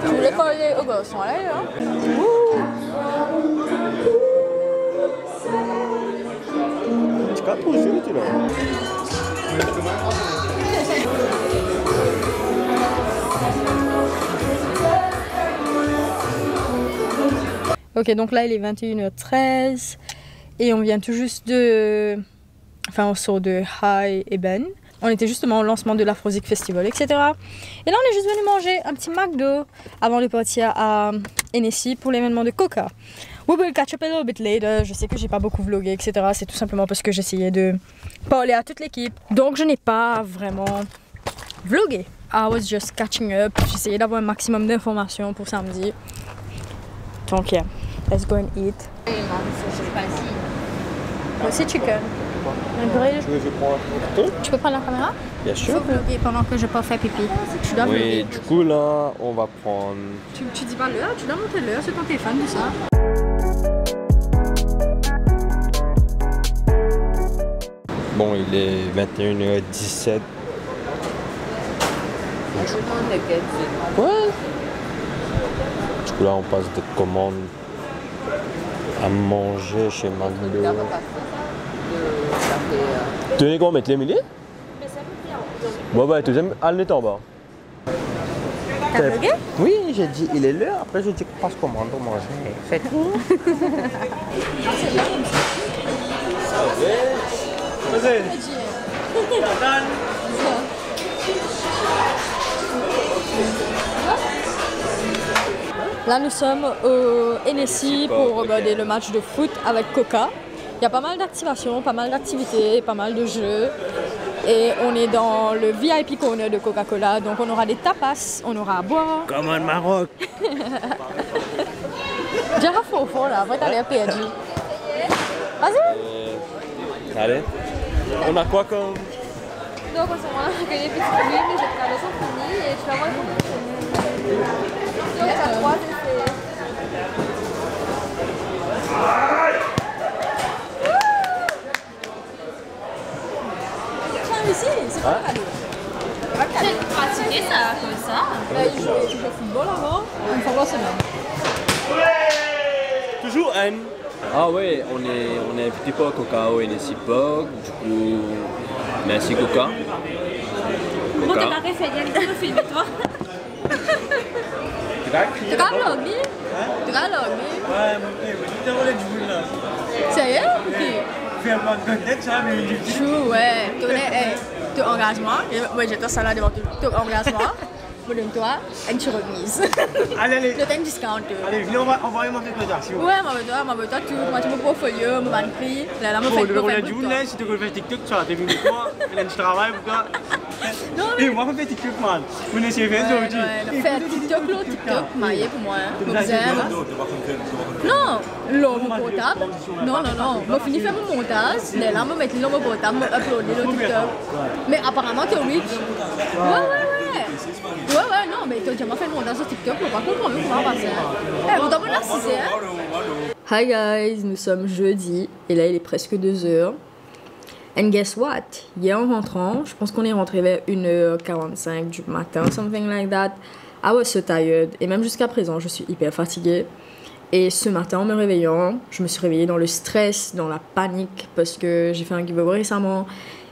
Tu voulais parler au garçon là, hein? Tu vas trop jouer, tu là. Ok, donc là il est 21h13 et on vient tout juste de... Enfin, on sort de High et Ben. On était justement au lancement de l'Afrosic Festival, etc. Et là, on est juste venu manger un petit McDo avant de partir à Hennessy pour l'événement de Coca. We will catch up a little bit later. Je sais que j'ai pas beaucoup vlogué, etc. C'est tout simplement parce que j'essayais de parler à toute l'équipe. Donc, je n'ai pas vraiment vlogué. I was just catching up. J'essayais d'avoir un maximum d'informations pour samedi. Donc, yeah. Let's go and eat. Aussi chicken. Tu peux prendre la caméra? Bien sûr. Je peux vlogger pendant que je peux faire pipi. Tu dois Oui, vlogger. du coup là, on va prendre... Tu dis pas l'heure, tu dois monter l'heure sur ton téléphone, tout ça. Bon, il est 21h17. Ouais. Du coup là, on passe de commande à manger chez McDo. Tenez qu'on mette les milliers? Bon bah, deuxième, elle est en bas. T'as vlogué? Oui, j'ai dit, il est l'heure. Après, je dis qu'on passe commande pour manger. C'est tout. Là, nous sommes au Hennessy pour regarder le match de foot avec Coca. Il y a pas mal d'activations, pas mal d'activités, pas mal de jeux. Et on est dans le VIP corner de Coca-Cola. Donc, on aura des tapas, on aura à boire. Comme en Maroc. Gérard fort là, après t'as l'air perdu. Vas-y. Allez. On a quoi comme... Donc, on s'en va que les petites fruits, mais j'ai regardé sont finis et tu vas voir les donc, il y a 3 essais. Tiens, ici, c'est pas le cadeau. J'ai pratiqué ça comme ça. Là, il joue au football avant, une fois par semaine. Toujours Anne. Ah ouais, on est invité pas à Coca au Hennessy Park, du coup, merci Coca. Bon, t'es pas référé, tu peux filmer toi. Tu vas vlogger? Tu vas vlogger? Sérieux? Ok. Chou, ouais. Tu as engagement. Moi, j'ai ton salaire devant ton engagement. Pour toi, et tu remises. Allez. Le temps discount. Allez, viens, on va montrer toi, si vous Ouais, moi, tout. Moi, tu me portfolio, mon prix. Là, moi, bon, fait le rôle du là, si tu veux faire TikTok, tu as des vues de toi, il y a du travail pour toi. Non, Et moi, je fais TikTok, man. Vous n'essayez pas aujourd'hui. Faire TikTok, marié pour moi. Non, l'homme portable. Non. Je finis de faire mon montage. Là, je mets l'homme portable, je uploader le TikTok. Mais apparemment, tu es rich. Ouais, non, mais tu as déjà fait le montage sur TikTok, je ne comprends pas comment passer. Vous t'en la 6 hein? Hi guys, nous sommes jeudi et là il est presque 2h. And guess what? Hier en rentrant, je pense qu'on est rentré vers 1h45 du matin, something like that. I was so tired. Et même jusqu'à présent, je suis hyper fatiguée. Et ce matin, en me réveillant, je me suis réveillée dans le stress, dans la panique, parce que j'ai fait un giveaway récemment.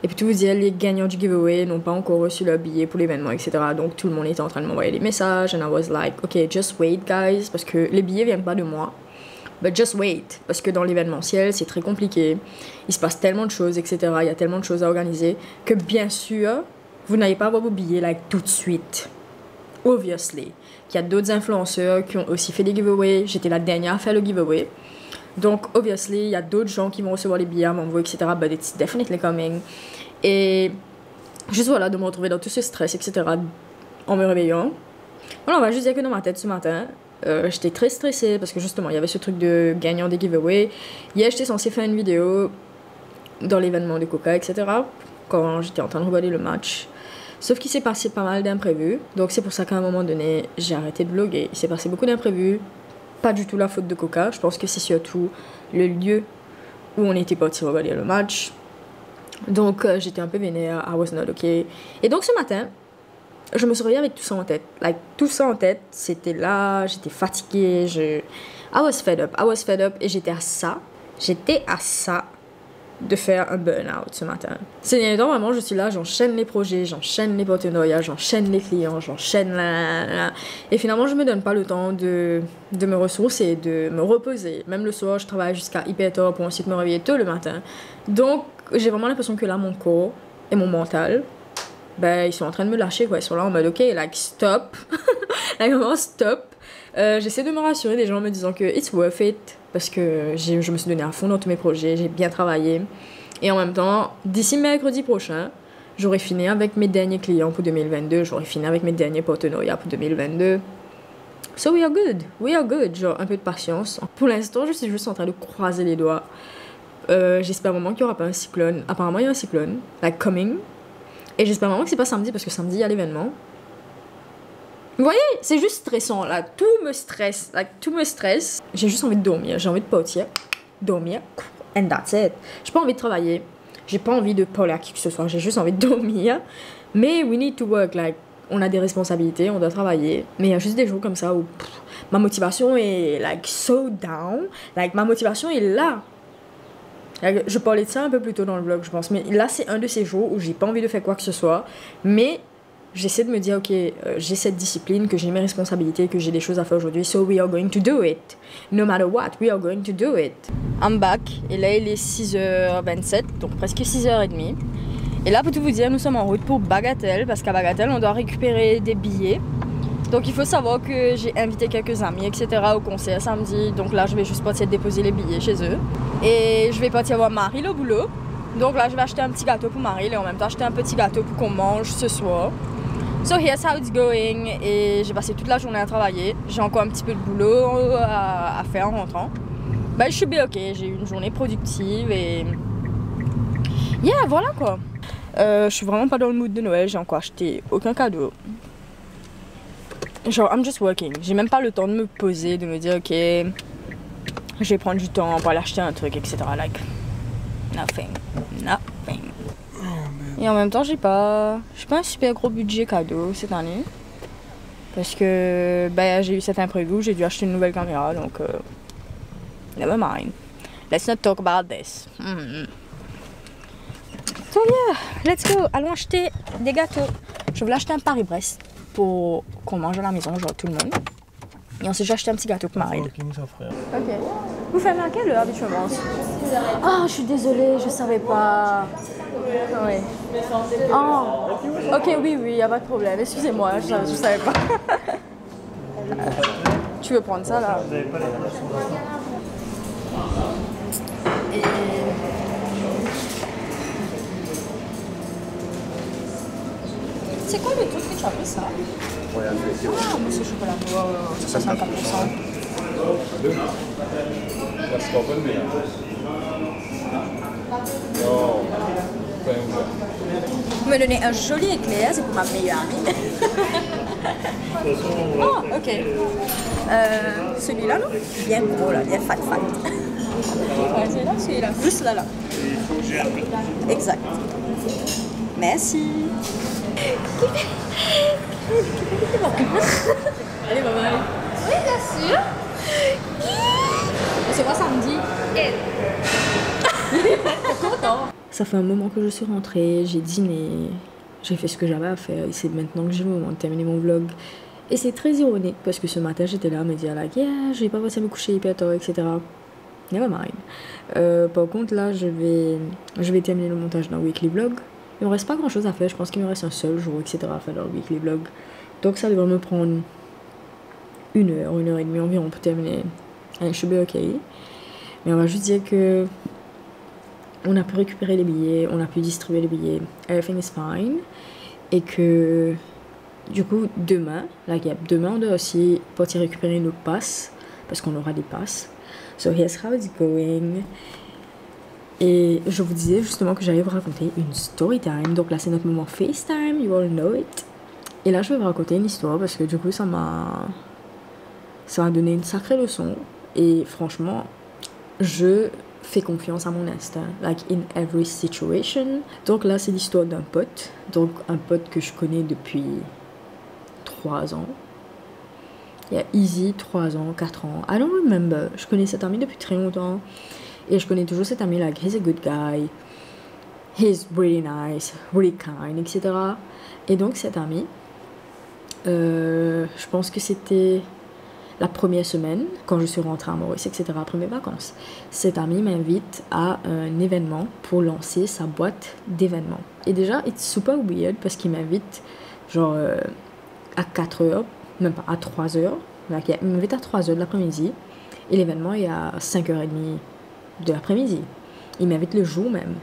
Et puis tout vous dire, les gagnants du giveaway n'ont pas encore reçu leur billet pour l'événement, etc. Donc tout le monde était en train de m'envoyer des messages. And I was like, ok, just wait guys, parce que les billets viennent pas de moi. But just wait, parce que dans l'événementiel, c'est très compliqué. Il se passe tellement de choses, etc. Il y a tellement de choses à organiser que bien sûr, vous n'allez pas avoir vos billets like, tout de suite. Obviously. Il y a d'autres influenceurs qui ont aussi fait des giveaways. J'étais la dernière à faire le giveaway. Donc, obviously, il y a d'autres gens qui vont recevoir les billets à m'envoyer, etc. But it's definitely coming. Et juste voilà, de me retrouver dans tout ce stress, etc. en me réveillant. Voilà, on va juste dire que dans ma tête ce matin, j'étais très stressée parce que justement, il y avait ce truc de gagnant des giveaways. Hier, j'étais censée faire une vidéo dans l'événement de Coca, etc. quand j'étais en train de regarder le match. Sauf qu'il s'est passé pas mal d'imprévus. Donc c'est pour ça qu'à un moment donné, j'ai arrêté de vlogger. Il s'est passé beaucoup d'imprévus. Pas du tout la faute de Coca. Je pense que c'est surtout le lieu où on était parti regarder le match. Donc j'étais un peu vénère. I was not okay. Et donc ce matin, je me suis réveillée avec tout ça en tête. Like, tout ça en tête, c'était là, j'étais fatiguée. I was fed up. Et j'étais à ça de faire un burn-out ce matin. Ces derniers temps, vraiment, je suis là, j'enchaîne les projets, j'enchaîne les partenariats, j'enchaîne les clients, j'enchaîne la. Et finalement, je me donne pas le temps de me ressourcer, de me reposer. Même le soir, je travaille jusqu'à hyper tard pour ensuite me réveiller tôt le matin. Donc, j'ai vraiment l'impression que là, mon corps et mon mental, ben, ils sont en train de me lâcher, quoi. Ils sont là en mode, ok, like, stop. Like, vraiment, stop. J'essaie de me rassurer des gens en me disant que it's worth it. Parce que je me suis donné à fond dans tous mes projets, j'ai bien travaillé. Et en même temps, d'ici mercredi prochain, j'aurai fini avec mes derniers clients pour 2022, j'aurai fini avec mes derniers partenariats pour 2022. So we are good, genre un peu de patience. Pour l'instant, je suis juste en train de croiser les doigts. J'espère vraiment qu'il n'y aura pas un cyclone. Apparemment, il y a un cyclone, like coming. Et j'espère vraiment que c'est pas samedi, parce que samedi, il y a l'événement. Vous voyez, c'est juste stressant là, tout me stresse. J'ai juste envie de dormir, j'ai envie de partir, dormir, and that's it. J'ai pas envie de travailler, j'ai pas envie de parler à qui que ce soit, j'ai juste envie de dormir. Mais we need to work, like, on a des responsabilités, on doit travailler. Mais il y a juste des jours comme ça où ma motivation est like so down, like ma motivation est là. Like, je parlais de ça un peu plus tôt dans le vlog, je pense, mais là c'est un de ces jours où j'ai pas envie de faire quoi que ce soit, mais j'essaie de me dire, ok, j'ai cette discipline, que j'ai mes responsabilités, que j'ai des choses à faire aujourd'hui, so we are going to do it. No matter what, we are going to do it. I'm back, et là il est 6h27, donc presque 6h30. Et là, pour tout vous dire, nous sommes en route pour Bagatelle, parce qu'à Bagatelle, on doit récupérer des billets. Donc il faut savoir que j'ai invité quelques amis, etc. au concert samedi, donc là je vais juste partir déposer les billets chez eux. Et je vais partir voir Marie au boulot. Donc là, je vais acheter un petit gâteau pour Marie et en même temps acheter un petit gâteau pour qu'on mange ce soir. So here's how it's going. Et j'ai passé toute la journée à travailler. J'ai encore un petit peu de boulot à faire en rentrant. Bah, je suis bien ok. J'ai eu une journée productive et yeah, voilà quoi. Je suis vraiment pas dans le mood de Noël. J'ai encore acheté aucun cadeau. Genre, I'm just working. J'ai même pas le temps de me poser, de me dire ok, je vais prendre du temps pour aller acheter un truc, etc. Like nothing. Et en même temps, j'ai pas un super gros budget cadeau cette année. Parce que bah, j'ai eu cet imprévu, j'ai dû acheter une nouvelle caméra, donc never mind. Let's not talk about this. So yeah, let's go. Allons acheter des gâteaux. Je voulais acheter un Paris-Brest pour qu'on mange à la maison, genre tout le monde. Et ensuite, j'ai acheté un petit gâteau pour Marie. Ok. Vous fermez à quelle heure habituellement? Ah, je suis désolée, je savais pas. Oui. Oh, ok, oui, il n'y a pas de problème. Excusez-moi, je savais pas. Tu veux prendre ça là? Et... C'est quoi le truc que tu as pris ça? Ah, mais c'est chocolat noir, 64%. Vous me donnez un joli éclair, c'est pour ma meilleure amie. Oh, ok. Celui-là, non? Bien gros, là, bien fat. Ouais, c'est là, celui-là. Juste là. Exact. Merci. Allez, bye bye. Oui, bien sûr. C'est quoi samedi? Ça fait un moment que je suis rentrée, j'ai dîné, j'ai fait ce que j'avais à faire et c'est maintenant que j'ai le moment de terminer mon vlog. Et c'est très ironique parce que ce matin j'étais là à me dire like, yeah, je vais pas passer à me coucher hyper tard, etc. Never mind. Par contre là je vais terminer le montage d'un weekly vlog il me reste pas grand chose à faire. Je pense qu'il me reste un seul jour, etc. à faire dans le weekly vlog. Donc ça devrait me prendre 1 heure et demie environ pour terminer. And it should be okay. Mais on va juste dire que on a pu récupérer les billets, on a pu distribuer les billets. Everything is fine. Et que du coup, demain, on doit aussi partir récupérer nos passes. Parce qu'on aura des passes. So here's how it's going. Et je vous disais justement que j'allais vous raconter une story time. Donc là, c'est notre moment FaceTime, you all know it. Et là, je vais vous raconter une histoire parce que du coup, ça m'a donné une sacrée leçon. Et franchement, je fais confiance à mon instinct. Like in every situation. Donc là, c'est l'histoire d'un pote. Donc un pote que je connais depuis 3 ans. Il y a easy 3 ans, 4 ans. I don't remember. Je connais cet ami depuis très longtemps. Et je connais toujours cet ami, like, he's a good guy. He's really nice, really kind, etc. Et donc cet ami, je pense que c'était la première semaine, quand je suis rentrée à Maurice, etc., après mes vacances. Cet ami m'invite à un événement pour lancer sa boîte d'événements. Et déjà, it's super weird parce qu'il m'invite, genre, à 4 heures, même pas à 3 heures. Like, il m'invite à 3 heures de l'après-midi. Et l'événement est à 5h30 de l'après-midi. Il m'invite le jour même.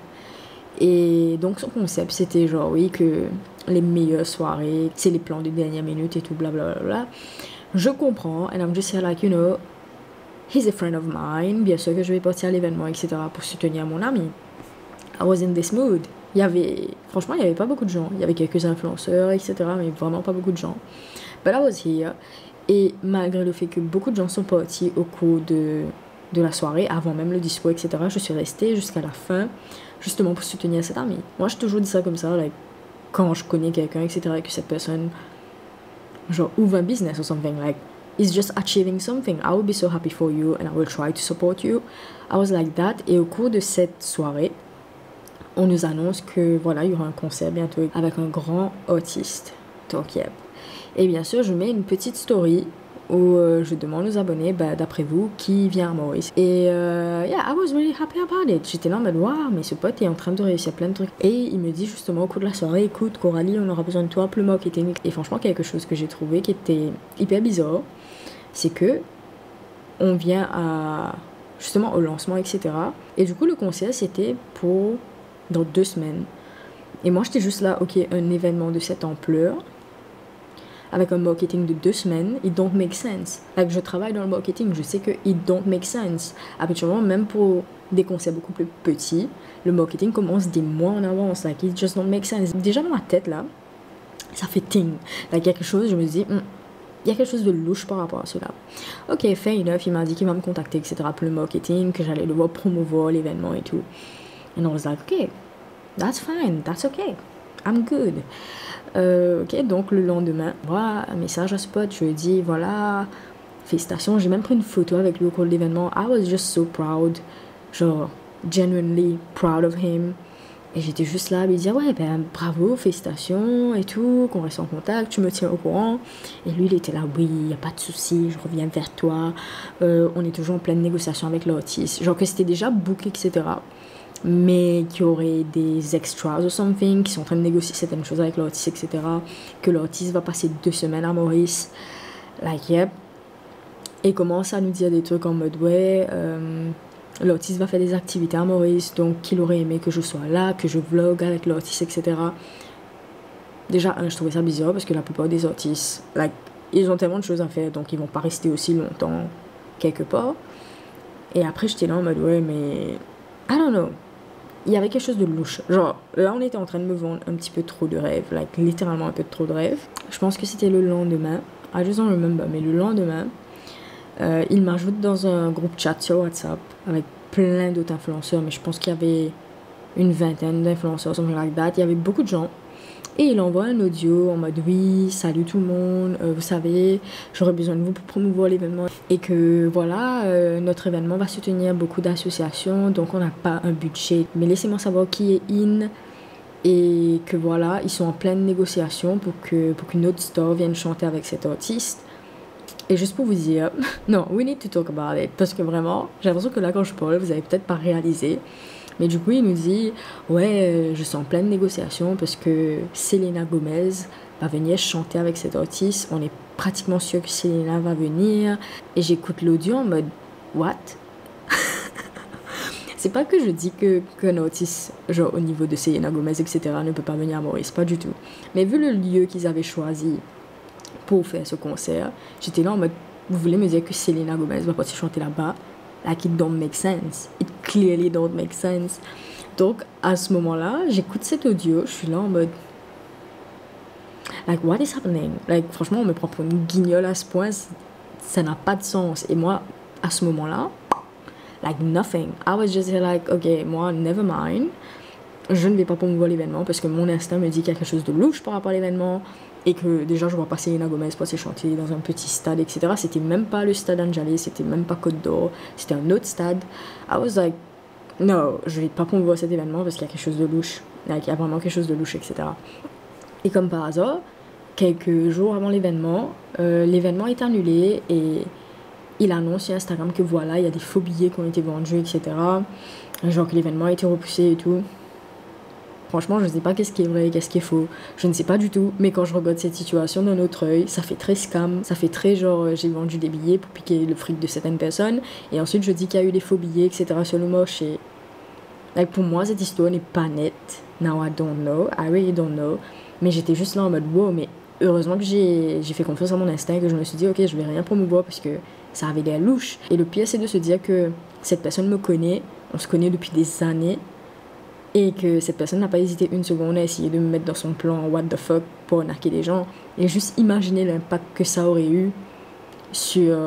Et donc son concept c'était genre oui que les meilleures soirées c'est les plans de dernière minute et tout blablabla. Je comprends and I'm just here like you know he's a friend of mine, bien sûr que je vais partir à l'événement etc pour soutenir mon ami. I was in this mood. Franchement il y avait pas beaucoup de gens, il y avait quelques influenceurs etc mais vraiment pas beaucoup de gens. But I was here et malgré le fait que beaucoup de gens sont partis au cours de la soirée, avant même le discours, etc. Je suis restée jusqu'à la fin, justement pour soutenir cet ami. Moi, j'ai toujours dit ça comme ça, like, quand je connais quelqu'un, etc., et que cette personne, genre, ouvre un business or something, like, is just achieving something. I will be so happy for you and I will try to support you. I was like that. Et au cours de cette soirée, on nous annonce que, voilà, il y aura un concert bientôt avec un grand artiste. Donc, yeah. Et bien sûr, je mets une petite story où je demande aux abonnés, d'après vous, qui vient à Maurice. Et yeah, I was really happy about it. J'étais là en mode, waouh, mais ce pote est en train de réussir plein de trucs. Et il me dit justement au cours de la soirée, écoute, Coralie, on aura besoin de toi pour le marketing. Et franchement, quelque chose que j'ai trouvé qui était hyper bizarre, c'est que on vient justement au lancement, etc. Et du coup, le concert, c'était pour dans 2 semaines. Et moi, j'étais juste là, ok, un événement de cette ampleur, avec un marketing de 2 semaines, it don't make sense. Like, je travaille dans le marketing, je sais que it don't make sense. Habituellement, même pour des concepts beaucoup plus petits, le marketing commence des mois en avance. Like, it just don't make sense. Déjà dans ma tête, là, ça fait ting. Like, quelque chose, je me dis, il y a quelque chose de louche par rapport à cela. Ok, fair enough, il m'a dit qu'il va me contacter, etc. pour le marketing, que j'allais le voir promouvoir l'événement et tout. And I was like, ok, that's fine, that's okay, I'm good. Ok, donc le lendemain, voilà, un message à ce pote, je lui ai dit, voilà, félicitations, j'ai même pris une photo avec lui au cours de l'événement. I was just so proud, genre, genuinely proud of him. Et j'étais juste là à lui dire, ouais, bravo, félicitations et tout, qu'on reste en contact, tu me tiens au courant. Et lui, il était là, oui, il n'y a pas de souci, je reviens vers toi, on est toujours en pleine négociation avec l'artiste. Genre que c'était déjà booké, etc. Mais qu'il y aurait des extras or something, qui sont en train de négocier certaines choses avec l'artiste, etc. Que l'artiste va passer 2 semaines à Maurice. Like, yep. Et commence à nous dire des trucs en mode, ouais, l'artiste va faire des activités à Maurice, donc qu'il aurait aimé que je sois là, que je vlog avec l'artiste, etc. Déjà, je trouvais ça bizarre parce que la plupart des artistes, like, ils ont tellement de choses à faire, donc ils vont pas rester aussi longtemps quelque part. Et après, j'étais là en mode, ouais, mais I don't know. Il y avait quelque chose de louche. Genre, là, on était en train de me vendre un petit peu trop de rêves. Like, littéralement un peu trop de rêves. Je pense que c'était le lendemain. I just don't remember. Mais le lendemain, il m'ajoute dans un groupe chat sur WhatsApp avec plein d'autres influenceurs. Mais je pense qu'il y avait une vingtaine d'influenceurs, something like that. Il y avait beaucoup de gens. Et il envoie un audio en mode oui, salut tout le monde, vous savez, j'aurais besoin de vous pour promouvoir l'événement. Et que voilà, notre événement va soutenir beaucoup d'associations, donc on n'a pas un budget. Mais laissez-moi savoir qui est in. Et que voilà, ils sont en pleine négociation pour qu'une autre star vienne chanter avec cet artiste. Et juste pour vous dire, non, we need to talk about it. Parce que vraiment, j'ai l'impression que là quand je parle, vous n'avez peut-être pas réalisé. Mais du coup, il nous dit, ouais, je suis en pleine négociation parce que Selena Gomez va venir chanter avec cet artiste. On est pratiquement sûr que Selena va venir. Et j'écoute l'audio en mode, what? C'est pas que je dis qu'un artiste, genre au niveau de Selena Gomez, etc., ne peut pas venir à Maurice, pas du tout. Mais vu le lieu qu'ils avaient choisi pour faire ce concert, j'étais là en mode, vous voulez me dire que Selena Gomez va partir chanter là-bas? Like, it don't make sense. It clearly don't make sense. Donc, à ce moment-là, j'écoute cet audio, je suis là en mode, like, what is happening? Like, franchement, on me prend pour une guignole à ce point, ça n'a pas de sens. Et moi, à ce moment-là, like nothing. I was just like, ok, moi, never mind. Je ne vais pas promouvoir l'événement parce que mon instinct me dit qu'il y a quelque chose de louche par rapport à l'événement et que déjà je vois passer Selena Gomez passer chanter dans un petit stade, etc. C'était même pas le stade Angelé, c'était même pas Côte d'Or, c'était un autre stade. I was like, no, je vais pas promouvoir cet événement parce qu'il y a quelque chose de louche. Like, il y a vraiment quelque chose de louche, etc. Et comme par hasard, quelques jours avant l'événement est annulé et il annonce sur Instagram que voilà, il y a des faux billets qui ont été vendus, etc. Genre que l'événement a été repoussé et tout. Franchement, je ne sais pas qu'est-ce qui est vrai, qu'est-ce qui est faux. Je ne sais pas du tout. Mais quand je regarde cette situation d'un autre œil, ça fait très scam. Ça fait très genre, j'ai vendu des billets pour piquer le fric de certaines personnes. Et ensuite, je dis qu'il y a eu des faux billets, etc. sur le marché. Like, pour moi, cette histoire n'est pas nette. Now I don't know. I really don't know. Mais j'étais juste là en mode, wow, mais heureusement que j'ai fait confiance à mon instinct et que je me suis dit, ok, je vais rien promouvoir parce que ça avait l'air louche. Et le pire, c'est de se dire que cette personne me connaît, on se connaît depuis des années, et que cette personne n'a pas hésité une seconde à essayer de me mettre dans son plan what the fuck pour arnaquer les gens. Et juste imaginer l'impact que ça aurait eu sur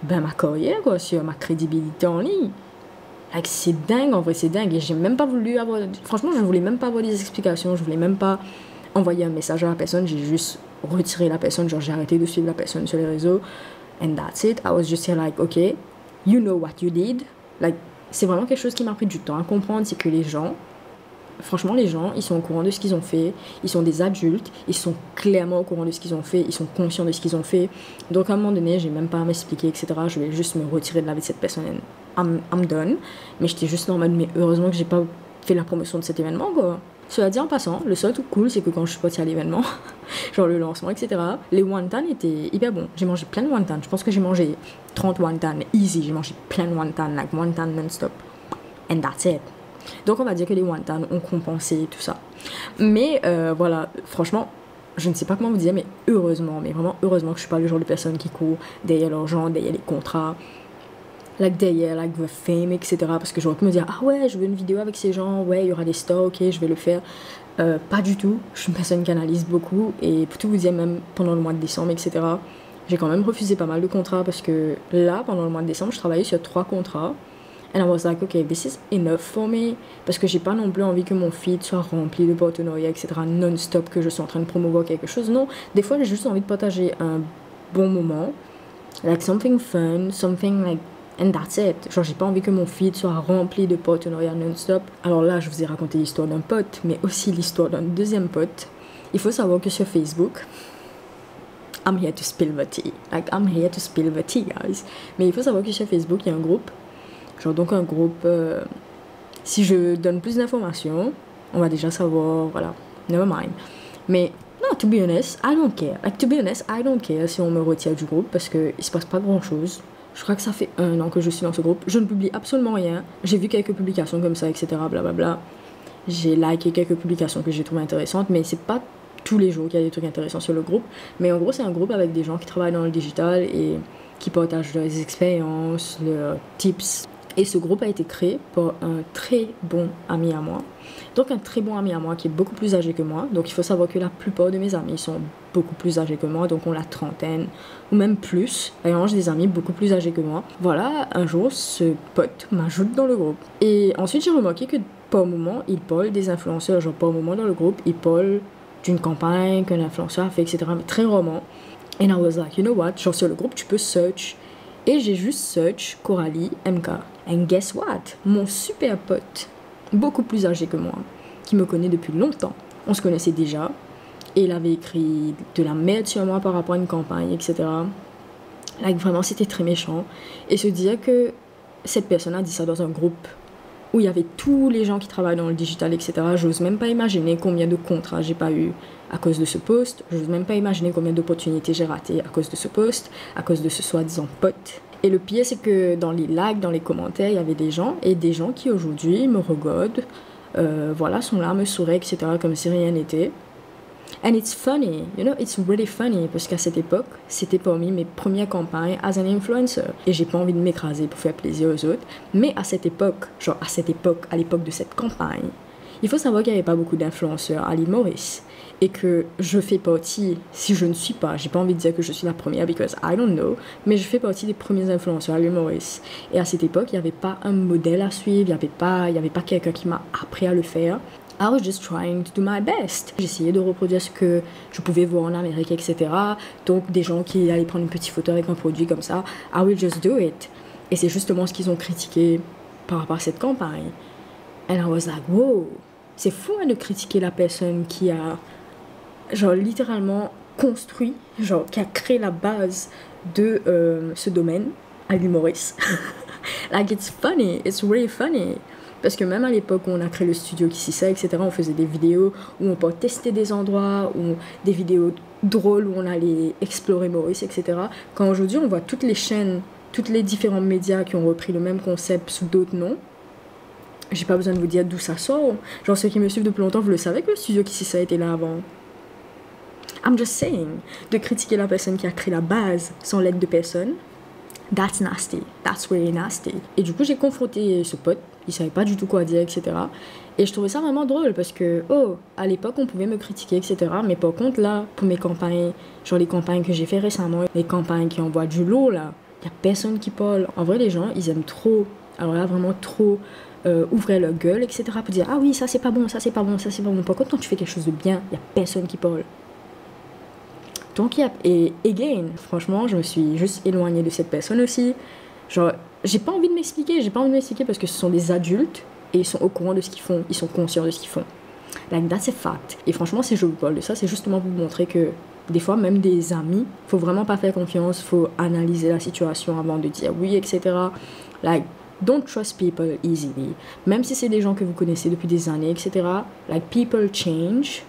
ma carrière, quoi, sur ma crédibilité en ligne. Like, c'est dingue, en vrai, c'est dingue. Et j'ai même pas voulu avoir... Franchement, je voulais même pas avoir des explications, je voulais même pas envoyer un message à la personne, j'ai juste retiré la personne, genre j'ai arrêté de suivre la personne sur les réseaux. And that's it. I was just here like, okay, you know what you did. Like, c'est vraiment quelque chose qui m'a pris du temps à comprendre, c'est que les gens, franchement, les gens, ils sont au courant de ce qu'ils ont fait, ils sont des adultes, ils sont clairement au courant de ce qu'ils ont fait, ils sont conscients de ce qu'ils ont fait. Donc, à un moment donné, j'ai même pas à m'expliquer, etc. Je vais juste me retirer de la vie de cette personne. I'm done. Mais j'étais juste en mode, mais heureusement que j'ai pas fait la promotion de cet événement, quoi. Cela dit en passant, le seul truc cool, c'est que quand je suis partie à l'événement, genre le lancement, etc., les wontons étaient hyper bons. J'ai mangé plein de wontons. Je pense que j'ai mangé 30 wontons, easy. J'ai mangé plein de wontons, like wontons non-stop. And that's it. Donc on va dire que les wontons ont compensé tout ça. Mais voilà, franchement, je ne sais pas comment vous dire, mais heureusement, mais vraiment heureusement que je suis pas le genre de personne qui court derrière l'argent, derrière les contrats, like derrière, like the fame, etc. Parce que j'aurais pu me dire, ah ouais, je veux une vidéo avec ces gens, ouais, il y aura des stars, ok, je vais le faire. Pas du tout. Je suis une personne qui analyse beaucoup et pour tout vous dire, même pendant le mois de décembre, etc., j'ai quand même refusé pas mal de contrats parce que là, pendant le mois de décembre, je travaillais sur 3 contrats. And I was like, okay, this is enough for me. Parce que j'ai pas non plus envie que mon feed soit rempli de partenariats, etc. non-stop, que je suis en train de promouvoir quelque chose. Non, des fois, j'ai juste envie de partager un bon moment. Like something fun, something like... And that's it. Genre, j'ai pas envie que mon feed soit rempli de partenariats non-stop. Alors là, je vous ai raconté l'histoire d'un pote, mais aussi l'histoire d'un deuxième pote. Il faut savoir que sur Facebook... I'm here to spill the tea. Like, I'm here to spill the tea, guys. Mais il faut savoir que sur Facebook, il y a un groupe. Genre, donc un groupe... si je donne plus d'informations, on va déjà savoir... Voilà. Never mind. Mais... Non, to be honest, I don't care. Like, to be honest, I don't care si on me retire du groupe parce qu'il se passe pas grand-chose. Je crois que ça fait 1 an que je suis dans ce groupe. Je ne publie absolument rien. J'ai vu quelques publications comme ça, etc. Blablabla. J'ai liké quelques publications que j'ai trouvées intéressantes, mais c'est pas tous les jours qu'il y a des trucs intéressants sur le groupe. Mais en gros, c'est un groupe avec des gens qui travaillent dans le digital et qui partagent leurs expériences, leurs tips. Et ce groupe a été créé par un très bon ami à moi. Donc un très bon ami à moi qui est beaucoup plus âgé que moi. Donc il faut savoir que la plupart de mes amis sont beaucoup plus âgés que moi. Donc on la trentaine ou même plus. D'ailleurs j'ai des amis beaucoup plus âgés que moi. Voilà, un jour ce pote m'ajoute dans le groupe. Et ensuite j'ai remarqué que par moment il parle des influenceurs. Genre par moment dans le groupe il parle d'une campagne qu'un influenceur a fait, etc. Mais très rarement. And I was like, you know what? Genre sur le groupe tu peux search. Et j'ai juste search Coralie MK. And guess what? Mon super pote, beaucoup plus âgé que moi, qui me connaît depuis longtemps, on se connaissait déjà, et il avait écrit de la merde sur moi par rapport à une campagne, etc. Like, vraiment, c'était très méchant. Et se dire que cette personne a dit ça dans un groupe où il y avait tous les gens qui travaillent dans le digital, etc. J'ose même pas imaginer combien de contrats j'ai pas eu à cause de ce poste. J'ose même pas imaginer combien d'opportunités j'ai ratées à cause de ce poste, à cause de ce soi-disant pote. Et le pire, c'est que dans les likes, dans les commentaires, il y avait des gens, et des gens qui aujourd'hui me regodent, voilà, sont là, me sourient, etc., comme si rien n'était. And it's funny, you know, it's really funny, parce qu'à cette époque, c'était parmi mes premières campagnes as an influencer. Et j'ai pas envie de m'écraser pour faire plaisir aux autres, mais à cette époque, genre à l'époque de cette campagne, il faut savoir qu'il n'y avait pas beaucoup d'influenceurs à l'île Maurice. Et que je fais partie, si je ne suis pas, j'ai pas envie de dire que je suis la première, because I don't know, mais je fais partie des premiers influenceurs à l'île Maurice. Et à cette époque, il n'y avait pas un modèle à suivre, il n'y avait pas quelqu'un qui m'a appris à le faire. I was just trying to do my best. J'essayais de reproduire ce que je pouvais voir en Amérique, etc. Donc des gens qui allaient prendre une petite photo avec un produit comme ça, I will just do it. Et c'est justement ce qu'ils ont critiqué par rapport à cette campagne. And I was like, wow, c'est fou hein, de critiquer la personne qui a, genre littéralement construit, genre qui a créé la base de ce domaine à l'île Maurice. Like it's funny, it's really funny. Parce que même à l'époque où on a créé le studio Kissisa, etc., on faisait des vidéos où on peut tester des endroits, ou des vidéos drôles où on allait explorer Maurice, etc. Quand aujourd'hui on voit toutes les chaînes, tous les différents médias qui ont repris le même concept sous d'autres noms, j'ai pas besoin de vous dire d'où ça sort. Genre ceux qui me suivent depuis longtemps, vous le savez que le studio Kissisa était là avant. I'm just saying, de critiquer la personne qui a créé la base sans l'aide de personne, that's nasty, that's really nasty. Et du coup j'ai confronté ce pote, il savait pas du tout quoi dire, etc. Et je trouvais ça vraiment drôle parce que, oh, à l'époque on pouvait me critiquer, etc. Mais par contre là, pour mes campagnes, genre les campagnes que j'ai fait récemment, les campagnes qui envoient du lourd là, y a personne qui parle. En vrai les gens, ils aiment trop, alors là vraiment trop, ouvrir leur gueule, etc. pour dire, ah oui, ça c'est pas bon, ça c'est pas bon, ça c'est pas bon. Par contre quand tu fais quelque chose de bien, y a personne qui parle. Donc, et again, franchement, je me suis juste éloignée de cette personne aussi. Genre, j'ai pas envie de m'expliquer parce que ce sont des adultes et ils sont au courant de ce qu'ils font, ils sont conscients de ce qu'ils font. Like, that's a fact. Et franchement, si je vous parle de ça, c'est justement pour vous montrer que des fois, même des amis, faut vraiment pas faire confiance, faut analyser la situation avant de dire oui, etc. Like, don't trust people easily. Même si c'est des gens que vous connaissez depuis des années, etc. Like, people change.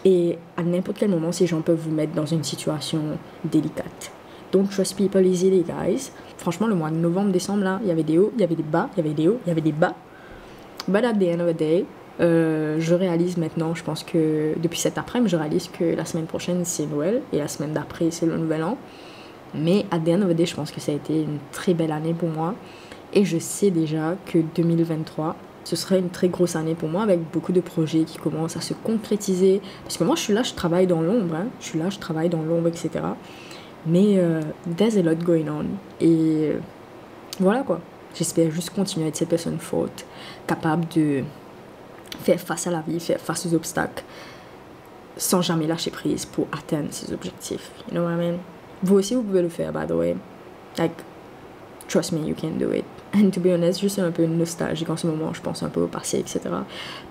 Et à n'importe quel moment, ces gens peuvent vous mettre dans une situation délicate. Don't trust people easily, guys. Franchement, le mois de novembre, décembre, là, il y avait des hauts, il y avait des bas, il y avait des hauts, il y avait des bas. But at the end of the day, je réalise maintenant, je pense que depuis cet après-midi, je réalise que la semaine prochaine, c'est Noël. Et la semaine d'après, c'est le Nouvel An. Mais at the end of the day, je pense que ça a été une très belle année pour moi. Et je sais déjà que 2023... ce serait une très grosse année pour moi avec beaucoup de projets qui commencent à se concrétiser. Parce que moi, je suis là, je travaille dans l'ombre. Hein. Je suis là, je travaille dans l'ombre, etc. Mais there's a lot going on. Et voilà quoi. J'espère juste continuer à être cette personne forte, capable de faire face à la vie, faire face aux obstacles, sans jamais lâcher prise pour atteindre ses objectifs. You know what I mean? Vous aussi, vous pouvez le faire, by the way. Like, trust me, you can do it. And to be honest, je suis un peu nostalgique en ce moment, je pense un peu au passé, etc.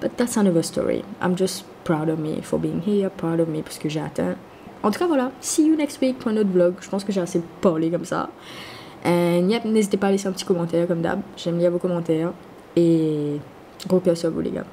But that's another story. I'm just proud of me for being here, proud of me parce que j'ai atteint. En tout cas, voilà. See you next week pour un autre vlog. Je pense que j'ai assez parlé comme ça. And yep, n'hésitez pas à laisser un petit commentaire comme d'hab. J'aime lire vos commentaires. Et gros cœur sur vous, les gars.